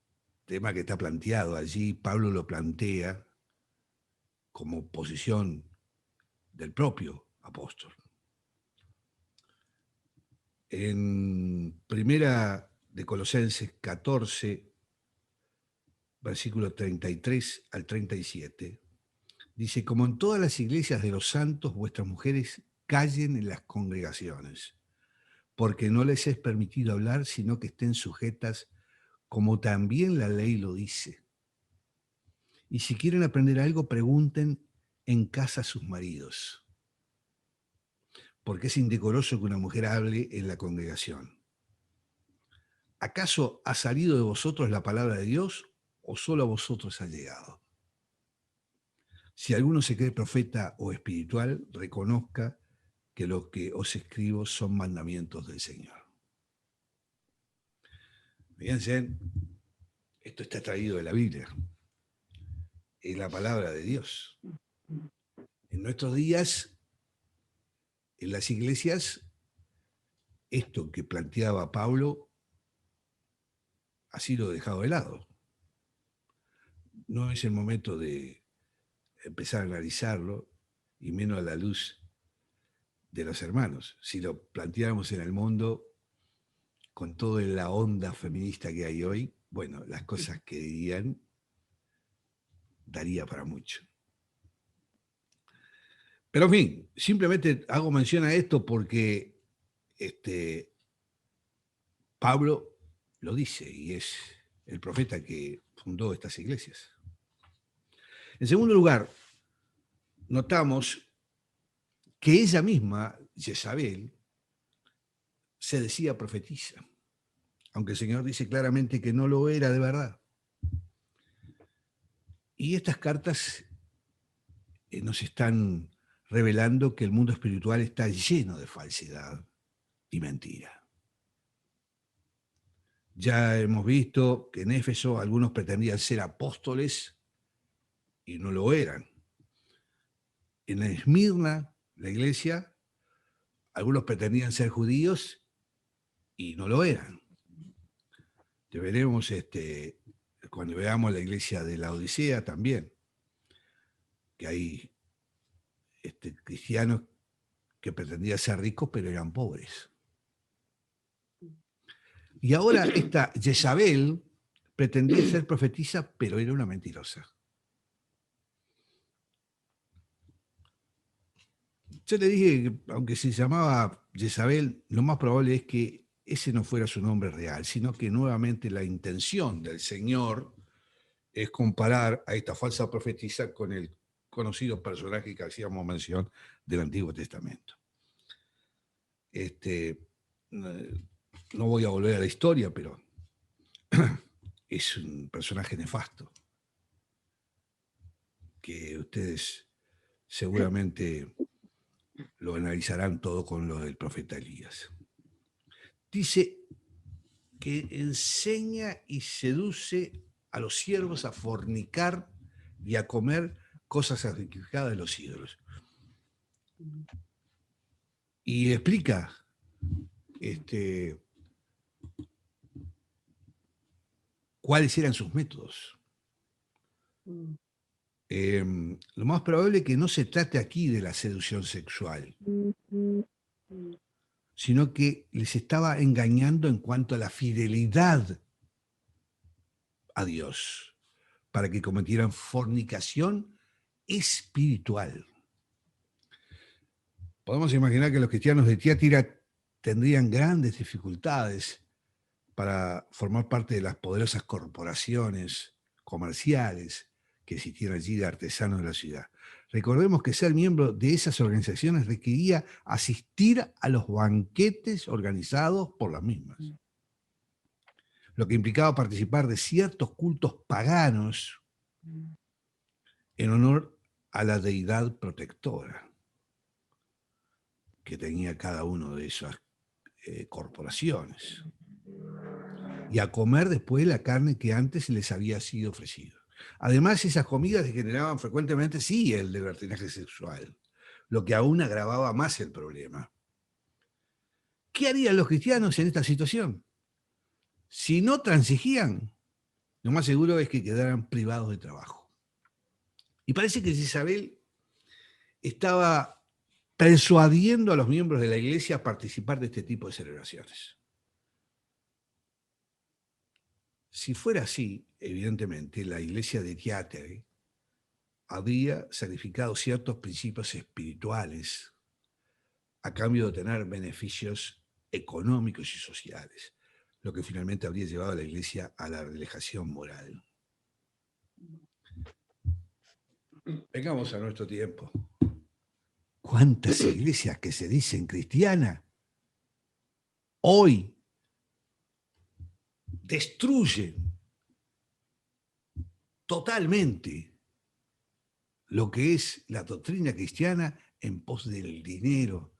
tema que está planteado allí. Pablo lo plantea como posición del propio apóstol. En Primera de Colosenses 14, versículos 33 al 37, dice, como en todas las iglesias de los santos, vuestras mujeres callen en las congregaciones, porque no les es permitido hablar, sino que estén sujetas, como también la ley lo dice. Y si quieren aprender algo, pregunten en casa a sus maridos, porque es indecoroso que una mujer hable en la congregación. ¿Acaso ha salido de vosotros la palabra de Dios o solo a vosotros ha llegado? Si alguno se cree profeta o espiritual, reconozca que lo que os escribo son mandamientos del Señor. Fíjense, esto está traído de la Biblia. Es la palabra de Dios. En nuestros días, en las iglesias, esto que planteaba Pablo ha sido dejado de lado. No es el momento de empezar a analizarlo, y menos a la luz de los hermanos. Si lo planteáramos en el mundo, con toda la onda feminista que hay hoy, bueno, las cosas que dirían daría para mucho. Pero en fin, simplemente hago mención a esto porque Pablo lo dice y es el profeta que fundó estas iglesias. En segundo lugar, notamos que ella misma, Jezabel, se decía profetisa, aunque el Señor dice claramente que no lo era de verdad. Y estas cartas nos están revelando que el mundo espiritual está lleno de falsedad y mentira. Ya hemos visto que en Éfeso algunos pretendían ser apóstoles y no lo eran. En Esmirna, la iglesia, algunos pretendían ser judíos y no lo eran. Te veremos cuando veamos la iglesia de la Odisea también, que hay cristianos que pretendían ser ricos pero eran pobres. Y ahora esta Jezabel pretendía ser profetisa, pero era una mentirosa. Yo le dije que aunque se llamaba Jezabel, lo más probable es que ese no fuera su nombre real, sino que nuevamente la intención del Señor es comparar a esta falsa profetisa con el conocido personaje que hacíamos mención del Antiguo Testamento. No voy a volver a la historia, pero es un personaje nefasto que ustedes seguramente lo analizarán todo con lo del profeta Elías. Dice que enseña y seduce a los siervos a fornicar y a comer cosas sacrificadas de los ídolos. Y explica cuáles eran sus métodos. Lo más probable es que no se trate aquí de la seducción sexual, sino que les estaba engañando en cuanto a la fidelidad a Dios, para que cometieran fornicación espiritual. Podemos imaginar que los cristianos de Tiatira tendrían grandes dificultades para formar parte de las poderosas corporaciones comerciales que existían allí de artesanos de la ciudad. Recordemos que ser miembro de esas organizaciones requería asistir a los banquetes organizados por las mismas, lo que implicaba participar de ciertos cultos paganos en honor a la deidad protectora que tenía cada uno de esas corporaciones, y a comer después la carne que antes les había sido ofrecida. Además, esas comidas generaban frecuentemente, sí, el libertinaje sexual, lo que aún agravaba más el problema. ¿Qué harían los cristianos en esta situación? Si no transigían, lo más seguro es que quedaran privados de trabajo. Y parece que Jezabel estaba persuadiendo a los miembros de la iglesia a participar de este tipo de celebraciones. Si fuera así, evidentemente, la iglesia de Tiatira habría sacrificado ciertos principios espirituales a cambio de obtener beneficios económicos y sociales, lo que finalmente habría llevado a la iglesia a la relegación moral. Vengamos a nuestro tiempo. ¿Cuántas iglesias que se dicen cristianas hoy destruyen totalmente lo que es la doctrina cristiana en pos del dinero,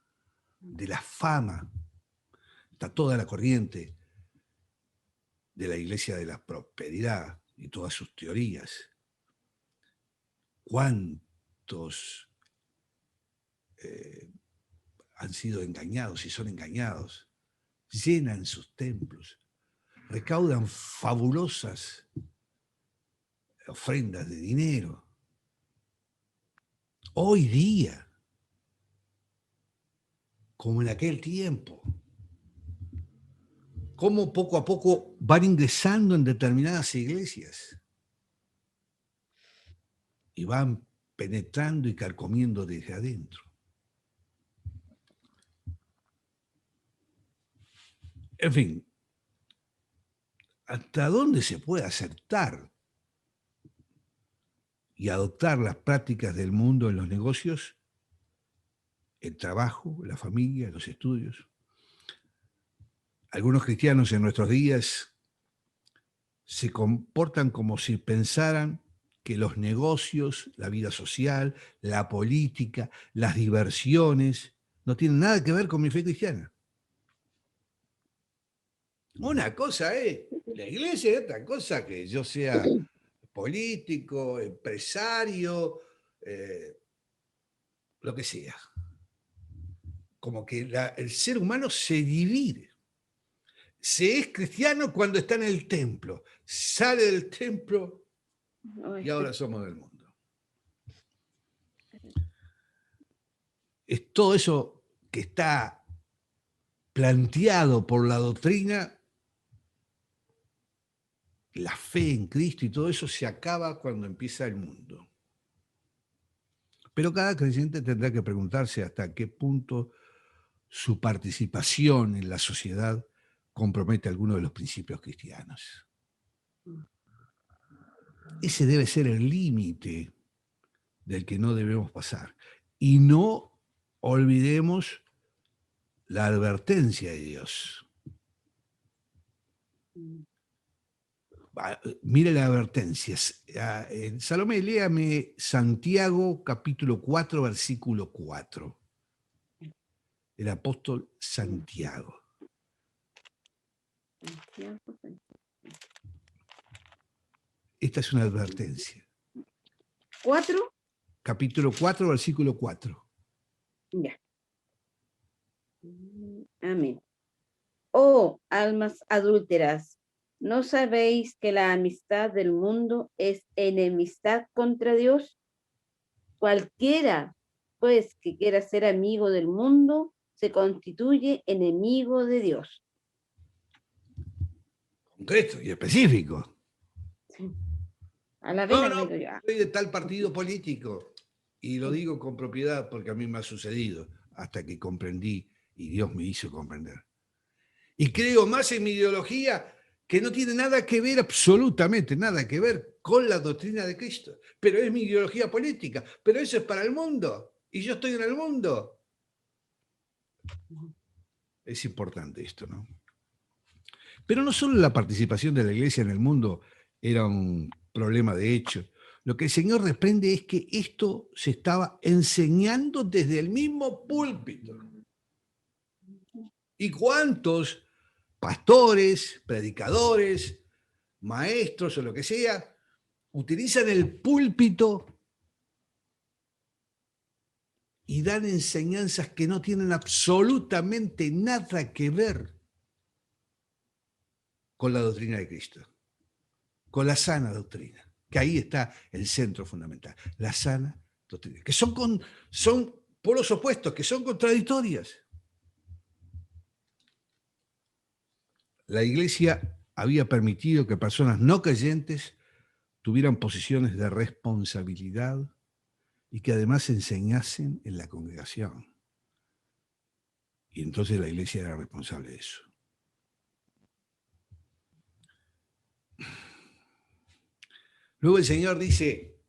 de la fama? Está toda la corriente de la iglesia de la prosperidad y todas sus teorías. ¿Cuántos han sido engañados y son engañados? Llenan sus templos, recaudan fabulosas ofrendas de dinero. Hoy día, como en aquel tiempo, cómo poco a poco van ingresando en determinadas iglesias y van penetrando y carcomiendo desde adentro. En fin, ¿hasta dónde se puede aceptar y adoptar las prácticas del mundo en los negocios, el trabajo, la familia, los estudios? Algunos cristianos en nuestros días se comportan como si pensaran que los negocios, la vida social, la política, las diversiones, no tienen nada que ver con mi fe cristiana. Una cosa es la iglesia y otra cosa que yo sea político, empresario, lo que sea. Como que el ser humano se divide. Se es cristiano cuando está en el templo, sale del templo y ahora somos del mundo. Es todo eso que está planteado por la doctrina, la fe en Cristo y todo eso se acaba cuando empieza el mundo. Pero cada creyente tendrá que preguntarse hasta qué punto su participación en la sociedad compromete alguno de los principios cristianos. Ese debe ser el límite del que no debemos pasar. Y no olvidemos la advertencia de Dios. Mire la advertencia. Salomé, léame Santiago capítulo 4, versículo 4. El apóstol Santiago. Esta es una advertencia. ¿4? Capítulo 4, versículo 4. Ya. Amén. Oh, almas adúlteras, ¿no sabéis que la amistad del mundo es enemistad contra Dios? Cualquiera, pues, que quiera ser amigo del mundo, se constituye enemigo de Dios. Concreto y específico. A la No, vez no, digo yo. soy de tal partido político. Y lo digo con propiedad porque a mí me ha sucedido hasta que comprendí y Dios me hizo comprender. Y creo más en mi ideología que no tiene nada que ver, absolutamente nada que ver con la doctrina de Cristo. Pero es mi ideología política. Pero eso es para el mundo. Y yo estoy en el mundo. Es importante esto, ¿no? Pero no solo la participación de la iglesia en el mundo era un problema de hecho. Lo que el Señor reprende es que esto se estaba enseñando desde el mismo púlpito. ¿Y cuántos pastores, predicadores, maestros o lo que sea, utilizan el púlpito y dan enseñanzas que no tienen absolutamente nada que ver con la doctrina de Cristo, con la sana doctrina, que ahí está el centro fundamental, la sana doctrina, que son polos opuestos, que son contradictorias. La iglesia había permitido que personas no creyentes tuvieran posiciones de responsabilidad y que además enseñasen en la congregación. Y entonces la iglesia era responsable de eso. Luego el Señor dice,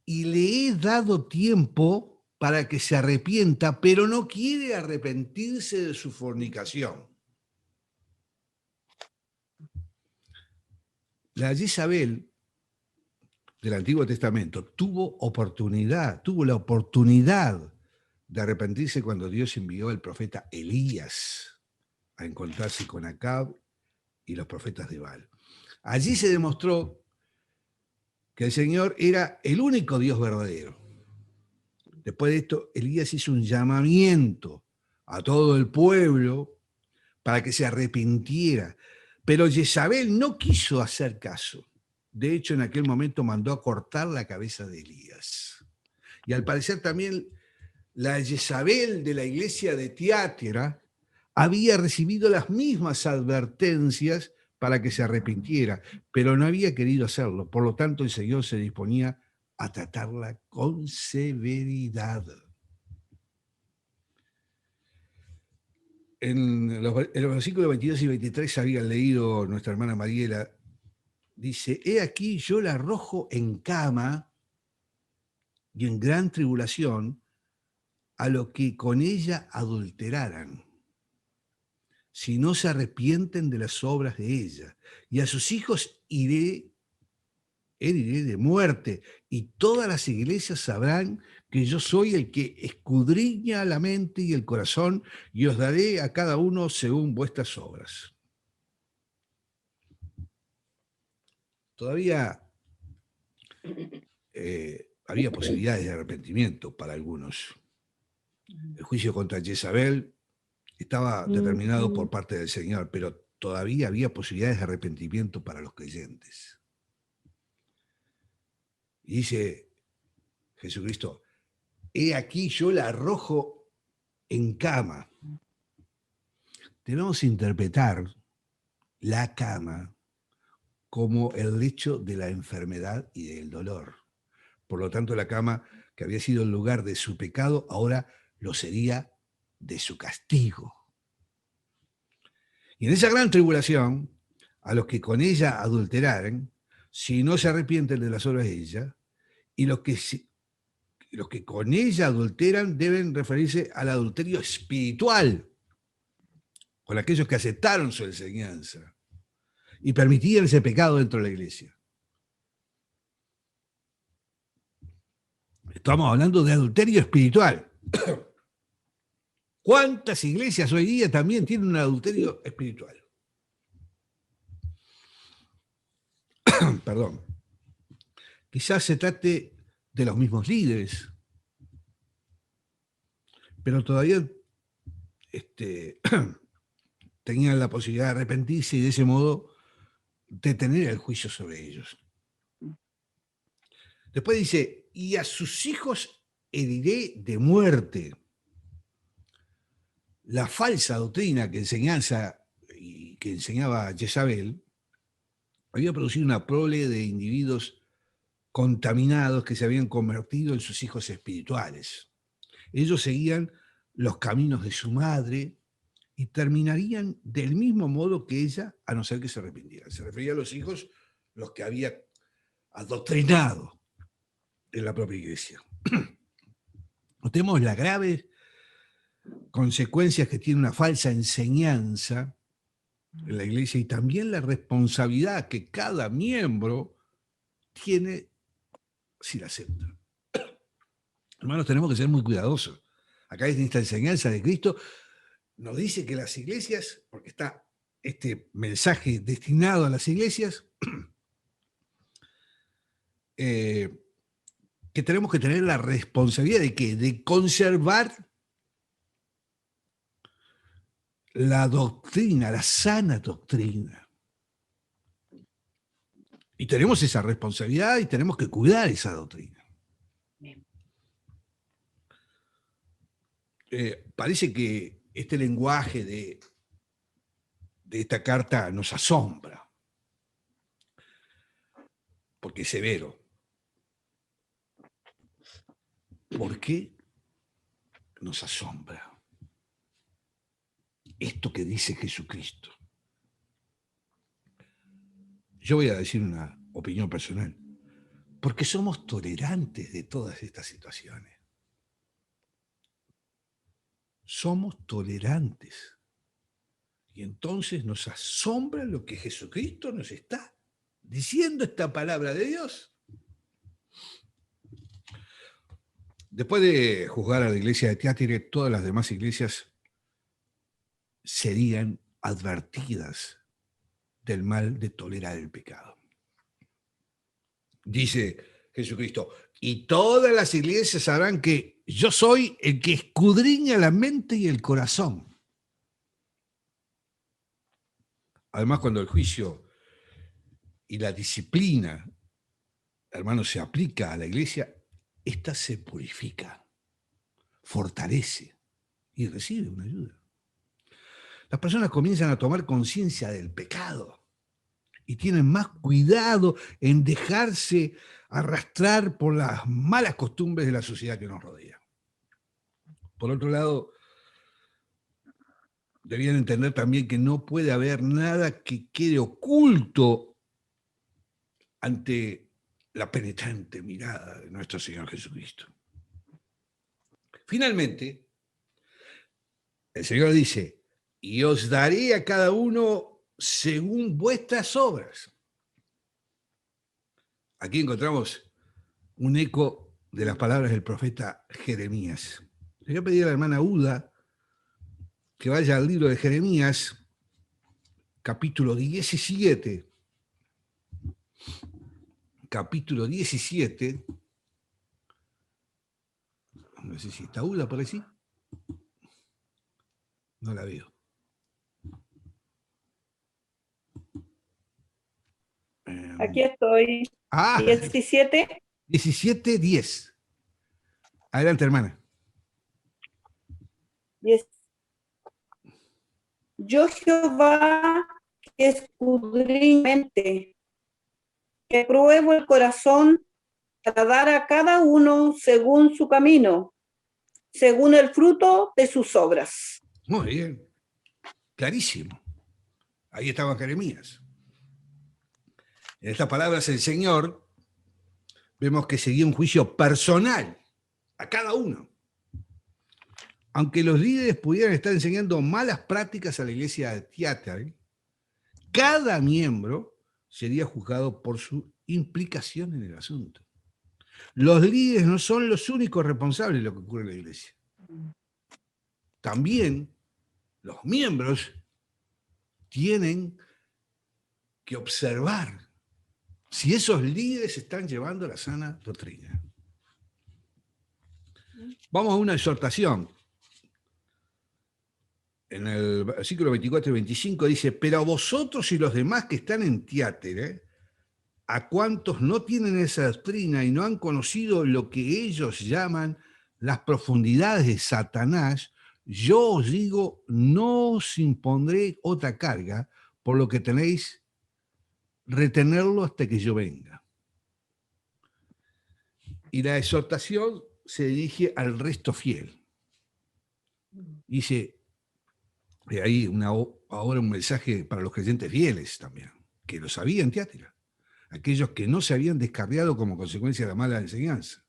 y le he dado tiempo para que se arrepienta, pero no quiere arrepentirse de su fornicación. La Jezabel del Antiguo Testamento tuvo la oportunidad de arrepentirse cuando Dios envió al profeta Elías a encontrarse con Acab y los profetas de Baal. Allí se demostró que el Señor era el único Dios verdadero. Después de esto, Elías hizo un llamamiento a todo el pueblo para que se arrepintiera. Pero Jezabel no quiso hacer caso. De hecho, en aquel momento mandó a cortar la cabeza de Elías. Y al parecer también la Jezabel de la iglesia de Tiatira había recibido las mismas advertencias para que se arrepintiera, pero no había querido hacerlo. Por lo tanto, el Señor se disponía a tratarla con severidad. en los versículos 22 y 23 habían leído nuestra hermana Mariela, dice, he aquí yo la arrojo en cama y en gran tribulación a los que con ella adulteraran, si no se arrepienten de las obras de ella, y a sus hijos heriré de muerte, y todas las iglesias sabrán que yo soy el que escudriña la mente y el corazón, y os daré a cada uno según vuestras obras. Todavía había posibilidades de arrepentimiento para algunos. El juicio contra Jezabel estaba determinado por parte del Señor, pero todavía había posibilidades de arrepentimiento para los creyentes. Y dice Jesucristo, he aquí yo la arrojo en cama. Debemos interpretar la cama como el lecho de la enfermedad y del dolor. Por lo tanto, la cama, que había sido el lugar de su pecado, ahora lo sería de su castigo. Y en esa gran tribulación, a los que con ella adulteraren, si no se arrepienten de las obras de ella, y los que con ella adulteran deben referirse al adulterio espiritual, con aquellos que aceptaron su enseñanza y permitían ese pecado dentro de la iglesia. Estamos hablando de adulterio espiritual. ¿Cuántas iglesias hoy día también tienen un adulterio espiritual? Perdón. Quizás se trate de los mismos líderes, pero todavía tenían la posibilidad de arrepentirse y de ese modo detener el juicio sobre ellos. Después dice, y a sus hijos heriré de muerte. La falsa doctrina que enseñaba Jezabel había producido una prole de individuos contaminados que se habían convertido en sus hijos espirituales. Ellos seguían los caminos de su madre y terminarían del mismo modo que ella, a no ser que se arrepintieran. Se refería a los hijos, los que había adoctrinado en la propia iglesia. Notemos las graves consecuencias que tiene una falsa enseñanza en la iglesia y también la responsabilidad que cada miembro tiene si la acepta. Hermanos, tenemos que ser muy cuidadosos. Acá en esta enseñanza de Cristo nos dice que las iglesias, porque está este mensaje destinado a las iglesias, que tenemos que tener la responsabilidad de ¿qué? De conservar la doctrina, la sana doctrina. Y tenemos esa responsabilidad y tenemos que cuidar esa doctrina. Parece que este lenguaje de esta carta nos asombra, porque es severo. ¿Por qué nos asombra esto que dice Jesucristo? Yo voy a decir una opinión personal, porque somos tolerantes de todas estas situaciones. Somos tolerantes. Y entonces nos asombra lo que Jesucristo nos está diciendo, esta palabra de Dios. Después de juzgar a la iglesia de Tiatira, todas las demás iglesias serían advertidas del mal de tolerar el pecado. Dice Jesucristo, y todas las iglesias sabrán que yo soy el que escudriña la mente y el corazón. Además, cuando el juicio y la disciplina, hermanos, se aplica a la iglesia, ésta se purifica, fortalece y recibe una ayuda. Las personas comienzan a tomar conciencia del pecado y tienen más cuidado en dejarse arrastrar por las malas costumbres de la sociedad que nos rodea. Por otro lado, debían entender también que no puede haber nada que quede oculto ante la penetrante mirada de nuestro Señor Jesucristo. Finalmente, el Señor dice, y os daré a cada uno según vuestras obras. Aquí encontramos un eco de las palabras del profeta Jeremías. Le voy a pedir a la hermana Uda que vaya al libro de Jeremías, capítulo 17. Capítulo 17. No sé si está Uda por ahí. No la veo. Aquí estoy. Ah, 17. 17:10. Adelante, hermana. 10. Yo Jehová que escudriño la mente, que pruebo el corazón para dar a cada uno según su camino, según el fruto de sus obras. Muy bien. Clarísimo. Ahí estaba Jeremías. En estas palabras el Señor vemos que seguía un juicio personal a cada uno. Aunque los líderes pudieran estar enseñando malas prácticas a la iglesia de Tiatira, cada miembro sería juzgado por su implicación en el asunto. Los líderes no son los únicos responsables de lo que ocurre en la iglesia. También los miembros tienen que observar si esos líderes están llevando la sana doctrina. Vamos a una exhortación. En el versículo 24 y 25 dice, pero a vosotros y los demás que están en Tiatira, a cuantos no tienen esa doctrina y no han conocido lo que ellos llaman las profundidades de Satanás, yo os digo, no os impondré otra carga, por lo que tenéis retenerlo hasta que yo venga. Y la exhortación se dirige al resto fiel. Dice, y ahí ahora un mensaje para los creyentes fieles también, que lo sabían en Tiatira, aquellos que no se habían descarriado como consecuencia de la mala enseñanza.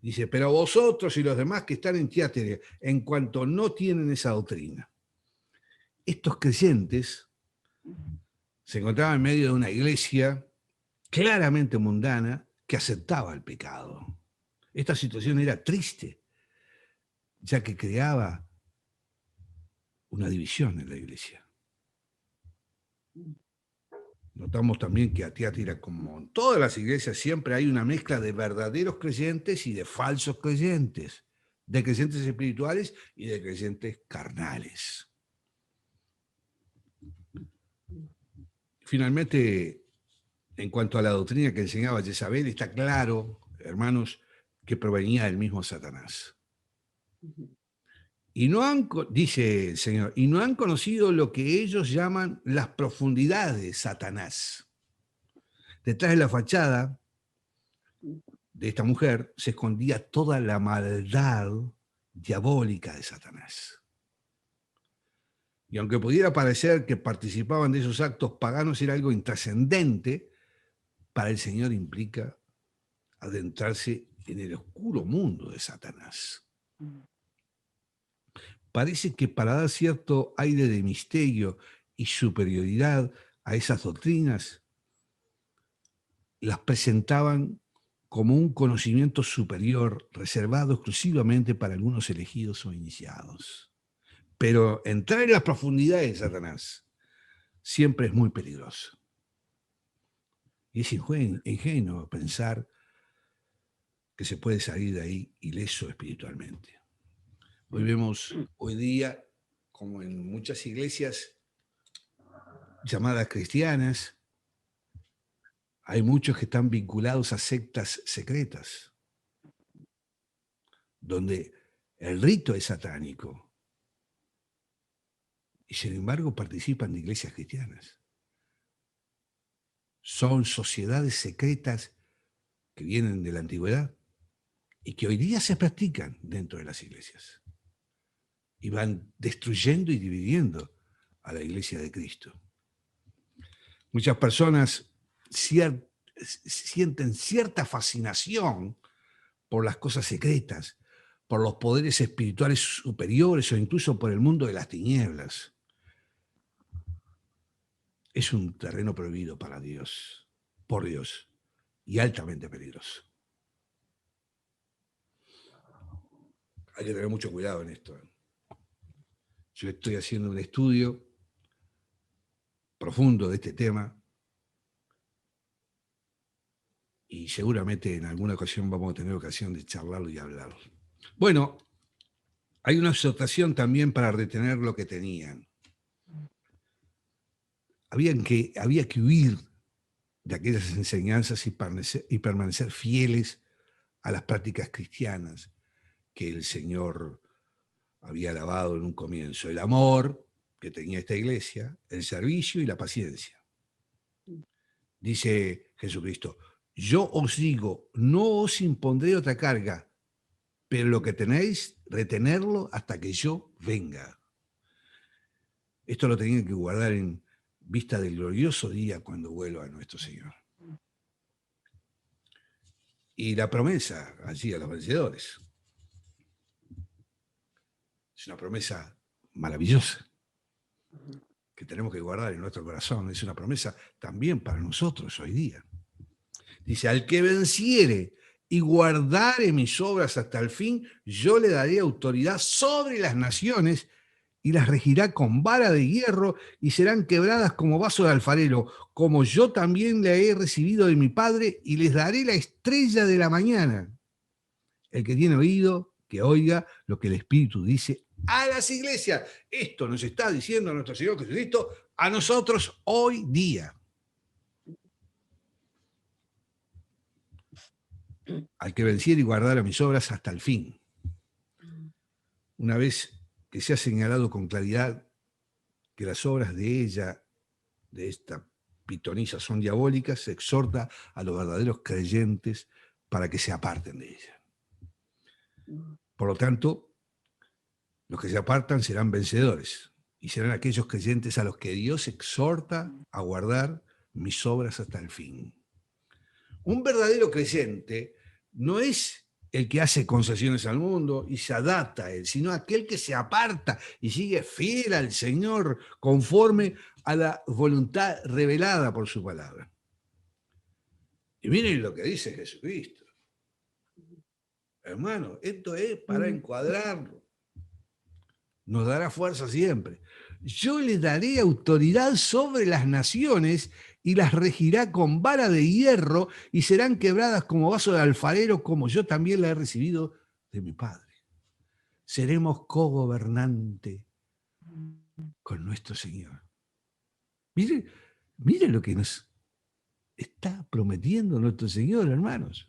Dice, pero vosotros y los demás que están en Tiatira, en cuanto no tienen esa doctrina. Estos creyentes se encontraban en medio de una iglesia claramente mundana que aceptaba el pecado. Esta situación era triste, ya que creaba una división en la iglesia. Notamos también que a Tiatira, como en todas las iglesias, siempre hay una mezcla de verdaderos creyentes y de falsos creyentes, de creyentes espirituales y de creyentes carnales. Finalmente, en cuanto a la doctrina que enseñaba Jezabel, está claro, hermanos, que provenía del mismo Satanás. Y no han, dice el Señor, y no han conocido lo que ellos llaman las profundidades de Satanás. Detrás de la fachada de esta mujer se escondía toda la maldad diabólica de Satanás. Y aunque pudiera parecer que participaban de esos actos paganos, era algo intrascendente, para el Señor implica adentrarse en el oscuro mundo de Satanás. Parece que para dar cierto aire de misterio y superioridad a esas doctrinas, las presentaban como un conocimiento superior reservado exclusivamente para algunos elegidos o iniciados. Pero entrar en las profundidades de Satanás siempre es muy peligroso. Y es ingenuo pensar que se puede salir de ahí ileso espiritualmente. Hoy vemos, hoy día, como en muchas iglesias llamadas cristianas, hay muchos que están vinculados a sectas secretas, donde el rito es satánico, y sin embargo participan de iglesias cristianas. Son sociedades secretas que vienen de la antigüedad y que hoy día se practican dentro de las iglesias. y van destruyendo y dividiendo a la iglesia de Cristo. Muchas personas sienten cierta fascinación por las cosas secretas, por los poderes espirituales superiores o incluso por el mundo de las tinieblas. Es un terreno prohibido para Dios, por Dios, y altamente peligroso. Hay que tener mucho cuidado en esto. Yo estoy haciendo un estudio profundo de este tema y seguramente en alguna ocasión vamos a tener ocasión de charlarlo y hablarlo. Bueno, hay una exhortación también para retener lo que tenían. Había que huir de aquellas enseñanzas y permanecer fieles a las prácticas cristianas que el Señor había alabado en un comienzo. El amor que tenía esta iglesia, el servicio y la paciencia. Dice Jesucristo, yo os digo, no os impondré otra carga, pero lo que tenéis, retenerlo hasta que yo venga. Esto lo tenían que guardar en vista del glorioso día cuando vuelva nuestro Señor. Y la promesa allí a los vencedores. Es una promesa maravillosa que tenemos que guardar en nuestro corazón. Es una promesa también para nosotros hoy día. Dice, al que venciere y guardare mis obras hasta el fin, yo le daré autoridad sobre las naciones y las regirá con vara de hierro y serán quebradas como vaso de alfarero, como yo también le he recibido de mi Padre y les daré la estrella de la mañana. El que tiene oído, que oiga lo que el Espíritu dice a las iglesias. Esto nos está diciendo nuestro Señor Jesucristo a nosotros hoy día. Al que venciere y guardara mis obras hasta el fin. Una vez que se ha señalado con claridad que las obras de ella, de esta pitonisa, son diabólicas, se exhorta a los verdaderos creyentes para que se aparten de ella. Por lo tanto, los que se apartan serán vencedores y serán aquellos creyentes a los que Dios exhorta a guardar mis obras hasta el fin. Un verdadero creyente no es el que hace concesiones al mundo y se adapta a él, sino aquel que se aparta y sigue fiel al Señor conforme a la voluntad revelada por su palabra. Y miren lo que dice Jesucristo. Hermano, esto es para encuadrarlo. Nos dará fuerza siempre. Yo le daré autoridad sobre las naciones y las regirá con vara de hierro y serán quebradas como vaso de alfarero, como yo también la he recibido de mi Padre. Seremos cogobernantes con nuestro Señor. Mire lo que nos está prometiendo nuestro Señor, hermanos.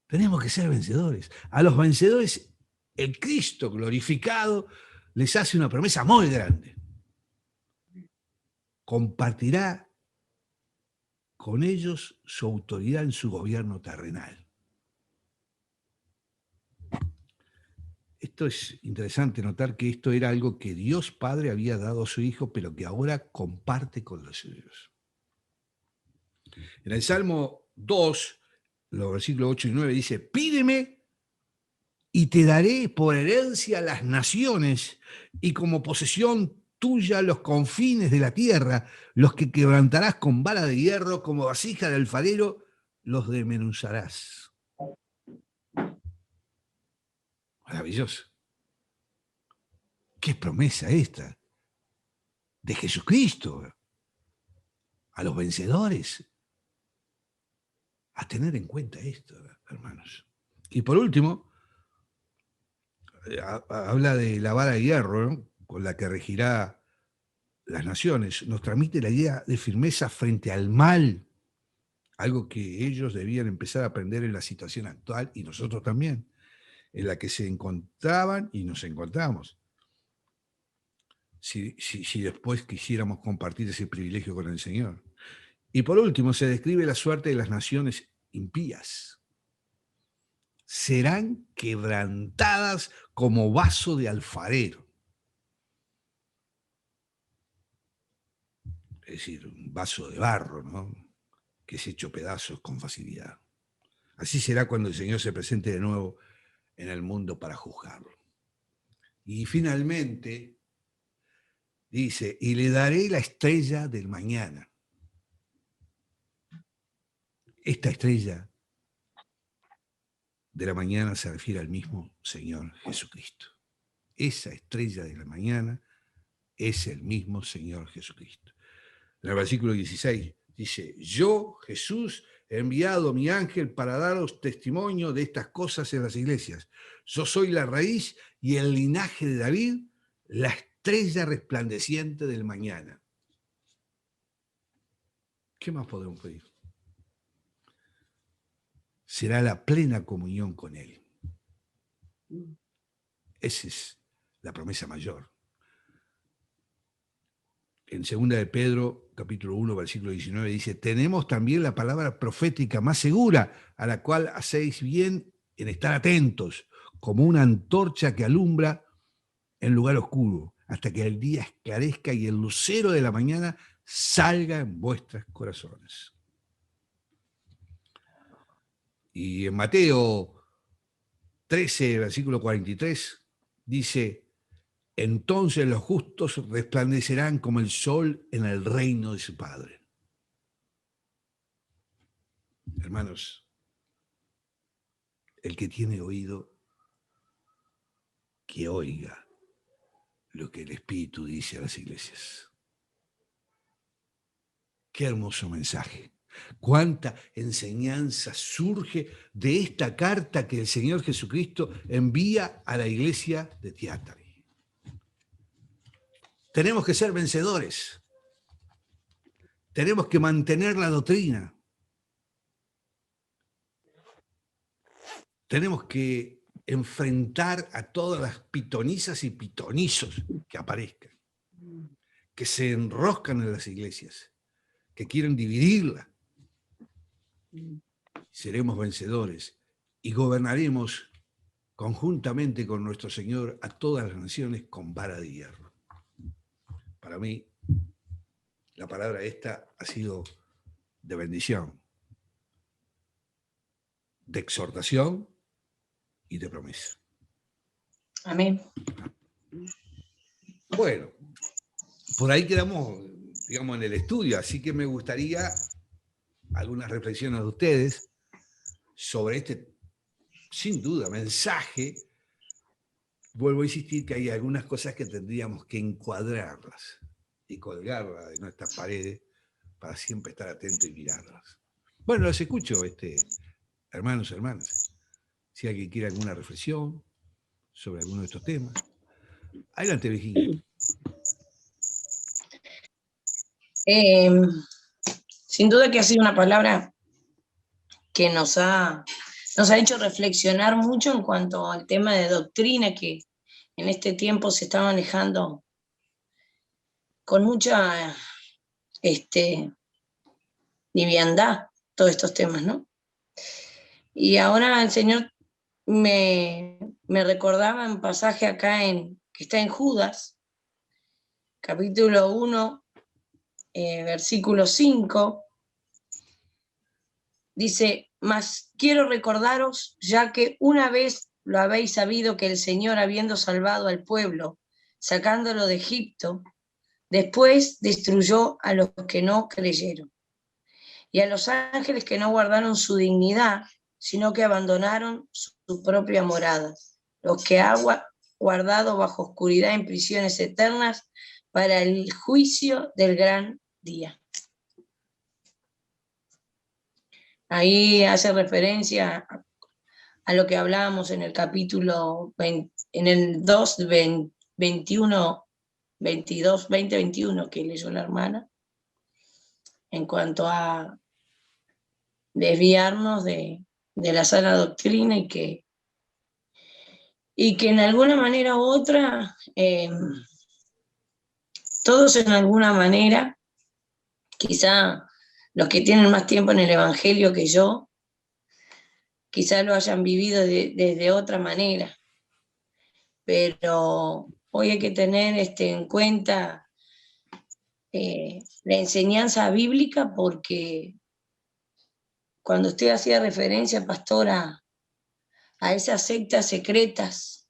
Tenemos que ser vencedores. A los vencedores, el Cristo glorificado les hace una promesa muy grande. Compartirá con ellos su autoridad en su gobierno terrenal. Esto es interesante notar que esto era algo que Dios Padre había dado a su Hijo, pero que ahora comparte con los suyos. En el Salmo 2, los versículos 8 y 9 dice, pídeme y te daré por herencia las naciones y como posesión tuya los confines de la tierra, los que quebrantarás con vara de hierro, como vasija de alfarero, los desmenuzarás. Maravilloso. ¿Qué promesa esta? De Jesucristo a los vencedores. A tener en cuenta esto, hermanos. Y por último, habla de la vara de hierro, ¿no?, con la que regirá las naciones. Nos transmite la idea de firmeza frente al mal, algo que ellos debían empezar a aprender en la situación actual y nosotros también, en la que se encontraban y nos encontramos. Si después quisiéramos compartir ese privilegio con el Señor. Y por último, se describe la suerte de las naciones impías. serán quebrantadas como vaso de alfarero. Es decir, un vaso de barro, ¿no? Que es hecho pedazos con facilidad. Así será cuando el Señor se presente de nuevo en el mundo para juzgarlo. Y finalmente dice, y le daré la estrella del mañana. Esta estrella de la mañana se refiere al mismo Señor Jesucristo. Esa estrella de la mañana es el mismo Señor Jesucristo. En el versículo 16 dice, yo, Jesús, he enviado a mi ángel para daros testimonio de estas cosas en las iglesias. Yo soy la raíz y el linaje de David, la estrella resplandeciente del mañana. ¿Qué más podemos pedir? Será la plena comunión con Él. Esa es la promesa mayor. En 2 de Pedro, capítulo 1, versículo 19, dice, tenemos también la palabra profética más segura, a la cual hacéis bien en estar atentos, como una antorcha que alumbra en lugar oscuro, hasta que el día esclarezca y el lucero de la mañana salga en vuestros corazones. Y en Mateo 13, versículo 43, dice, entonces los justos resplandecerán como el sol en el reino de su Padre. Hermanos, el que tiene oído, que oiga lo que el Espíritu dice a las iglesias. Qué hermoso mensaje. Cuánta enseñanza surge de esta carta que el Señor Jesucristo envía a la iglesia de Tiatira. Tenemos que ser vencedores. Tenemos que mantener la doctrina. Tenemos que enfrentar a todas las pitonizas y pitonizos que aparezcan, que se enroscan en las iglesias, que quieren dividirla. Seremos vencedores y gobernaremos conjuntamente con nuestro Señor a todas las naciones con vara de hierro. Para mí, la palabra esta ha sido de bendición, de exhortación y de promesa. Amén. Bueno, por ahí quedamos, digamos, en el estudio, así que me gustaría algunas reflexiones de ustedes sobre este, sin duda, mensaje. Vuelvo a insistir que hay algunas cosas que tendríamos que encuadrarlas y colgarlas de nuestras paredes para siempre estar atentos y mirarlas. Bueno, los escucho, hermanos, hermanas. Si alguien quiere alguna reflexión sobre alguno de estos temas. Adelante, Virginia. Sin duda que ha sido una palabra que nos ha hecho reflexionar mucho en cuanto al tema de doctrina que en este tiempo se está manejando con mucha liviandad, todos estos temas, ¿no? Y ahora el Señor me recordaba un pasaje acá que está en Judas, capítulo 1, versículo 5, dice, mas quiero recordaros, ya que una vez lo habéis sabido, que el Señor, habiendo salvado al pueblo, sacándolo de Egipto, después destruyó a los que no creyeron, y a los ángeles que no guardaron su dignidad, sino que abandonaron su propia morada, los que ha guardado bajo oscuridad en prisiones eternas para el juicio del gran día. Ahí hace referencia a lo que hablábamos en el capítulo 20, en el 2, 21, 22, 20, 21 que leyó la hermana, en cuanto a desviarnos de la sana doctrina y que en alguna manera u otra, todos en alguna manera, quizá los que tienen más tiempo en el Evangelio que yo, quizás lo hayan vivido desde otra manera, pero hoy hay que tener en cuenta la enseñanza bíblica, porque cuando usted hacía referencia, pastora, a esas sectas secretas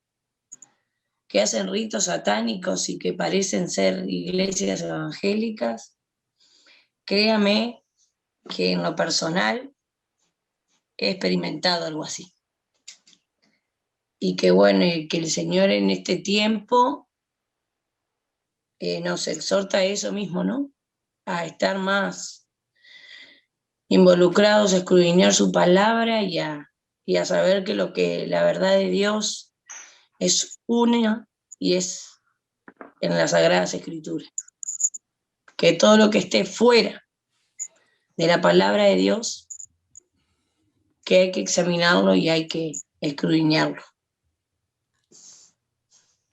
que hacen ritos satánicos y que parecen ser iglesias evangélicas, créame que en lo personal he experimentado algo así. Y que bueno, y que el Señor en este tiempo nos exhorta a eso mismo, ¿no? A estar más involucrados, a escudriñar su palabra y a saber que la verdad de Dios es una y es en las Sagradas Escrituras. Que todo lo que esté fuera de la palabra de Dios, que hay que examinarlo y hay que escudriñarlo.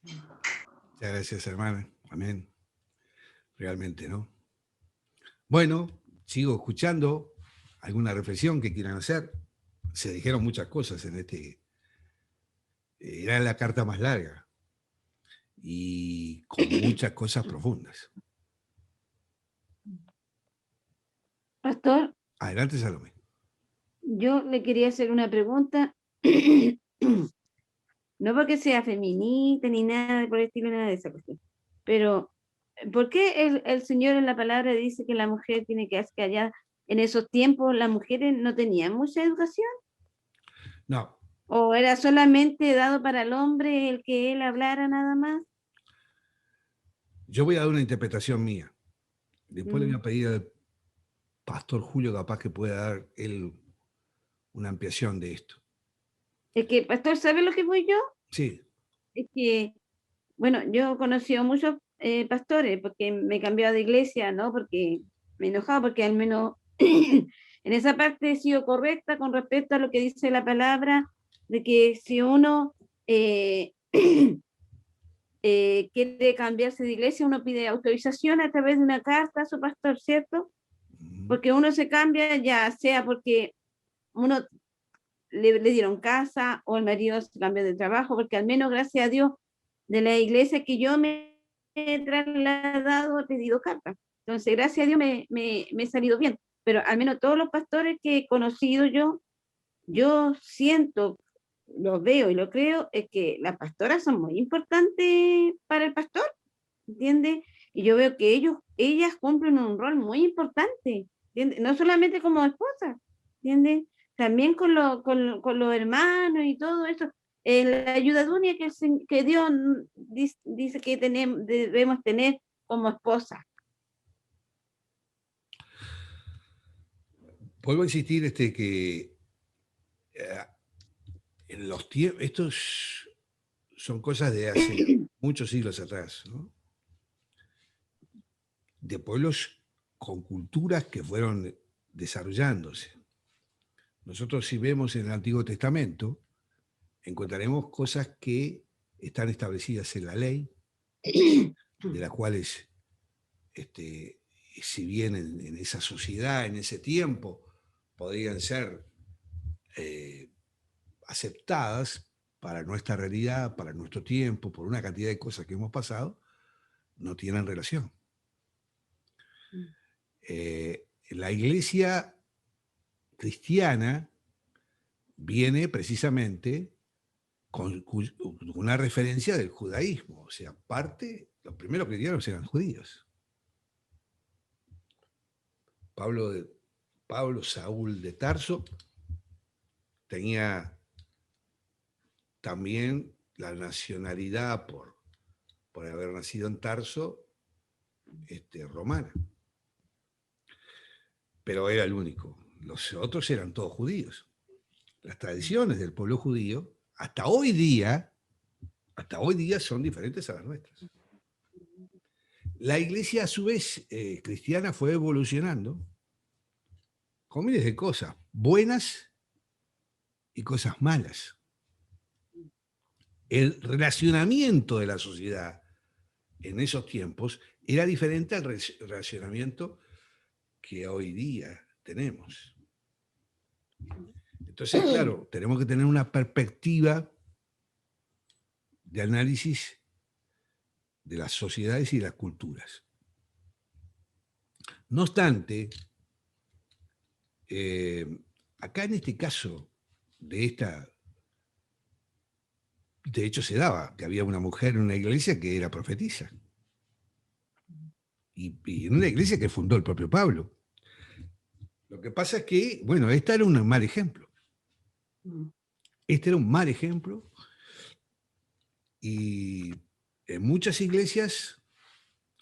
Muchas gracias, hermana. Amén. Realmente, ¿no? Bueno, sigo escuchando. ¿Alguna reflexión que quieran hacer? Se dijeron muchas cosas en este... Era la carta más larga y con muchas cosas profundas. Pastor, Adelante, Salomé. yo le quería hacer una pregunta, no porque sea feminista ni nada por el estilo, nada de esa cuestión, pero ¿por qué el Señor en la palabra dice que la mujer tiene que hacer callar? En esos tiempos las mujeres no tenían mucha educación, No, o era solamente dado para el hombre el que él hablara nada más. yo voy a dar una interpretación mía. Después le voy Mm. a pedir al pastor Julio capaz que pueda dar él una ampliación de esto. Es que, pastor, ¿sabe lo que voy yo? Sí, Es que, bueno, yo he conocido muchos pastores porque me he cambiado de iglesia, ¿no? Porque me he enojado, porque al menos en esa parte he sido correcta con respecto a lo que dice la palabra, de que si uno quiere cambiarse de iglesia, uno pide autorización a través de una carta a su pastor, ¿cierto? Porque uno se cambia, ya sea porque uno le dieron casa o el marido se cambió de trabajo, porque al menos gracias a Dios de la iglesia que yo me he trasladado he pedido carta. Entonces, gracias a Dios me he salido bien. Pero al menos todos los pastores que he conocido yo siento, lo veo y lo creo, es que las pastoras son muy importantes para el pastor, ¿entiendes? Y yo veo que ellas cumplen un rol muy importante, ¿entiendes? No solamente como esposas, ¿entiendes? También con los hermanos y todo eso. La ayudaduría que Dios dice que debemos tener como esposa. vuelvo a insistir que en los tiempos, estos son cosas de hace muchos siglos atrás, ¿no? De pueblos con culturas que fueron desarrollándose. Nosotros si vemos en el Antiguo Testamento, encontraremos cosas que están establecidas en la ley, de las cuales, si bien en esa sociedad, en ese tiempo, podrían ser aceptadas para nuestra realidad, para nuestro tiempo, por una cantidad de cosas que hemos pasado, no tienen relación. La iglesia cristiana viene precisamente con una referencia del judaísmo, o sea, los primeros cristianos eran judíos. Saúl de Tarso tenía también la nacionalidad por haber nacido en Tarso, romana. Pero era el único. Los otros eran todos judíos. Las tradiciones del pueblo judío, hasta hoy día son diferentes a las nuestras. La iglesia, a su vez, cristiana, fue evolucionando con miles de cosas, buenas y cosas malas. El relacionamiento de la sociedad en esos tiempos era diferente al relacionamiento que hoy día tenemos. Entonces, claro, tenemos que tener una perspectiva de análisis de las sociedades y las culturas. No obstante, acá en este caso de hecho se daba que había una mujer en una iglesia que era profetisa. Y en una iglesia que fundó el propio Pablo. Lo que pasa es que, bueno, este era un mal ejemplo. Este era un mal ejemplo. Y en muchas iglesias,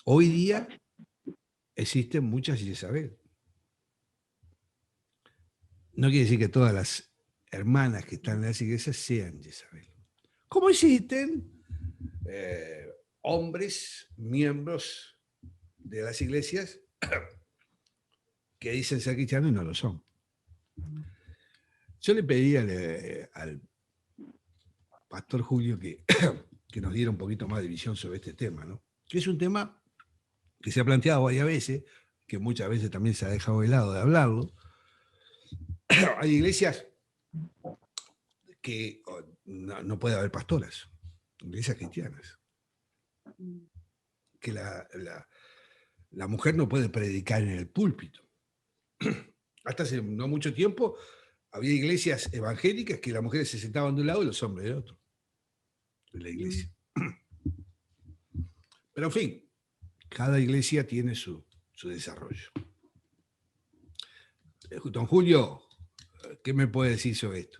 hoy día, existen muchas Jezabel. No quiere decir que todas las hermanas que están en las iglesias sean Jezabel. Como existen hombres, miembros de las iglesias, que dicen ser cristianos y no lo son. Yo le pedí al pastor Julio que nos diera un poquito más de visión sobre este tema, ¿no? Que es un tema que se ha planteado varias veces, que muchas veces también se ha dejado de lado de hablarlo. Hay iglesias que no puede haber pastoras, iglesias cristianas. Que la mujer no puede predicar en el púlpito. Hasta hace no mucho tiempo había iglesias evangélicas que las mujeres se sentaban de un lado y los hombres de otro, en la iglesia. Pero en fin, cada iglesia tiene su desarrollo. Don Julio, ¿qué me puede decir sobre esto?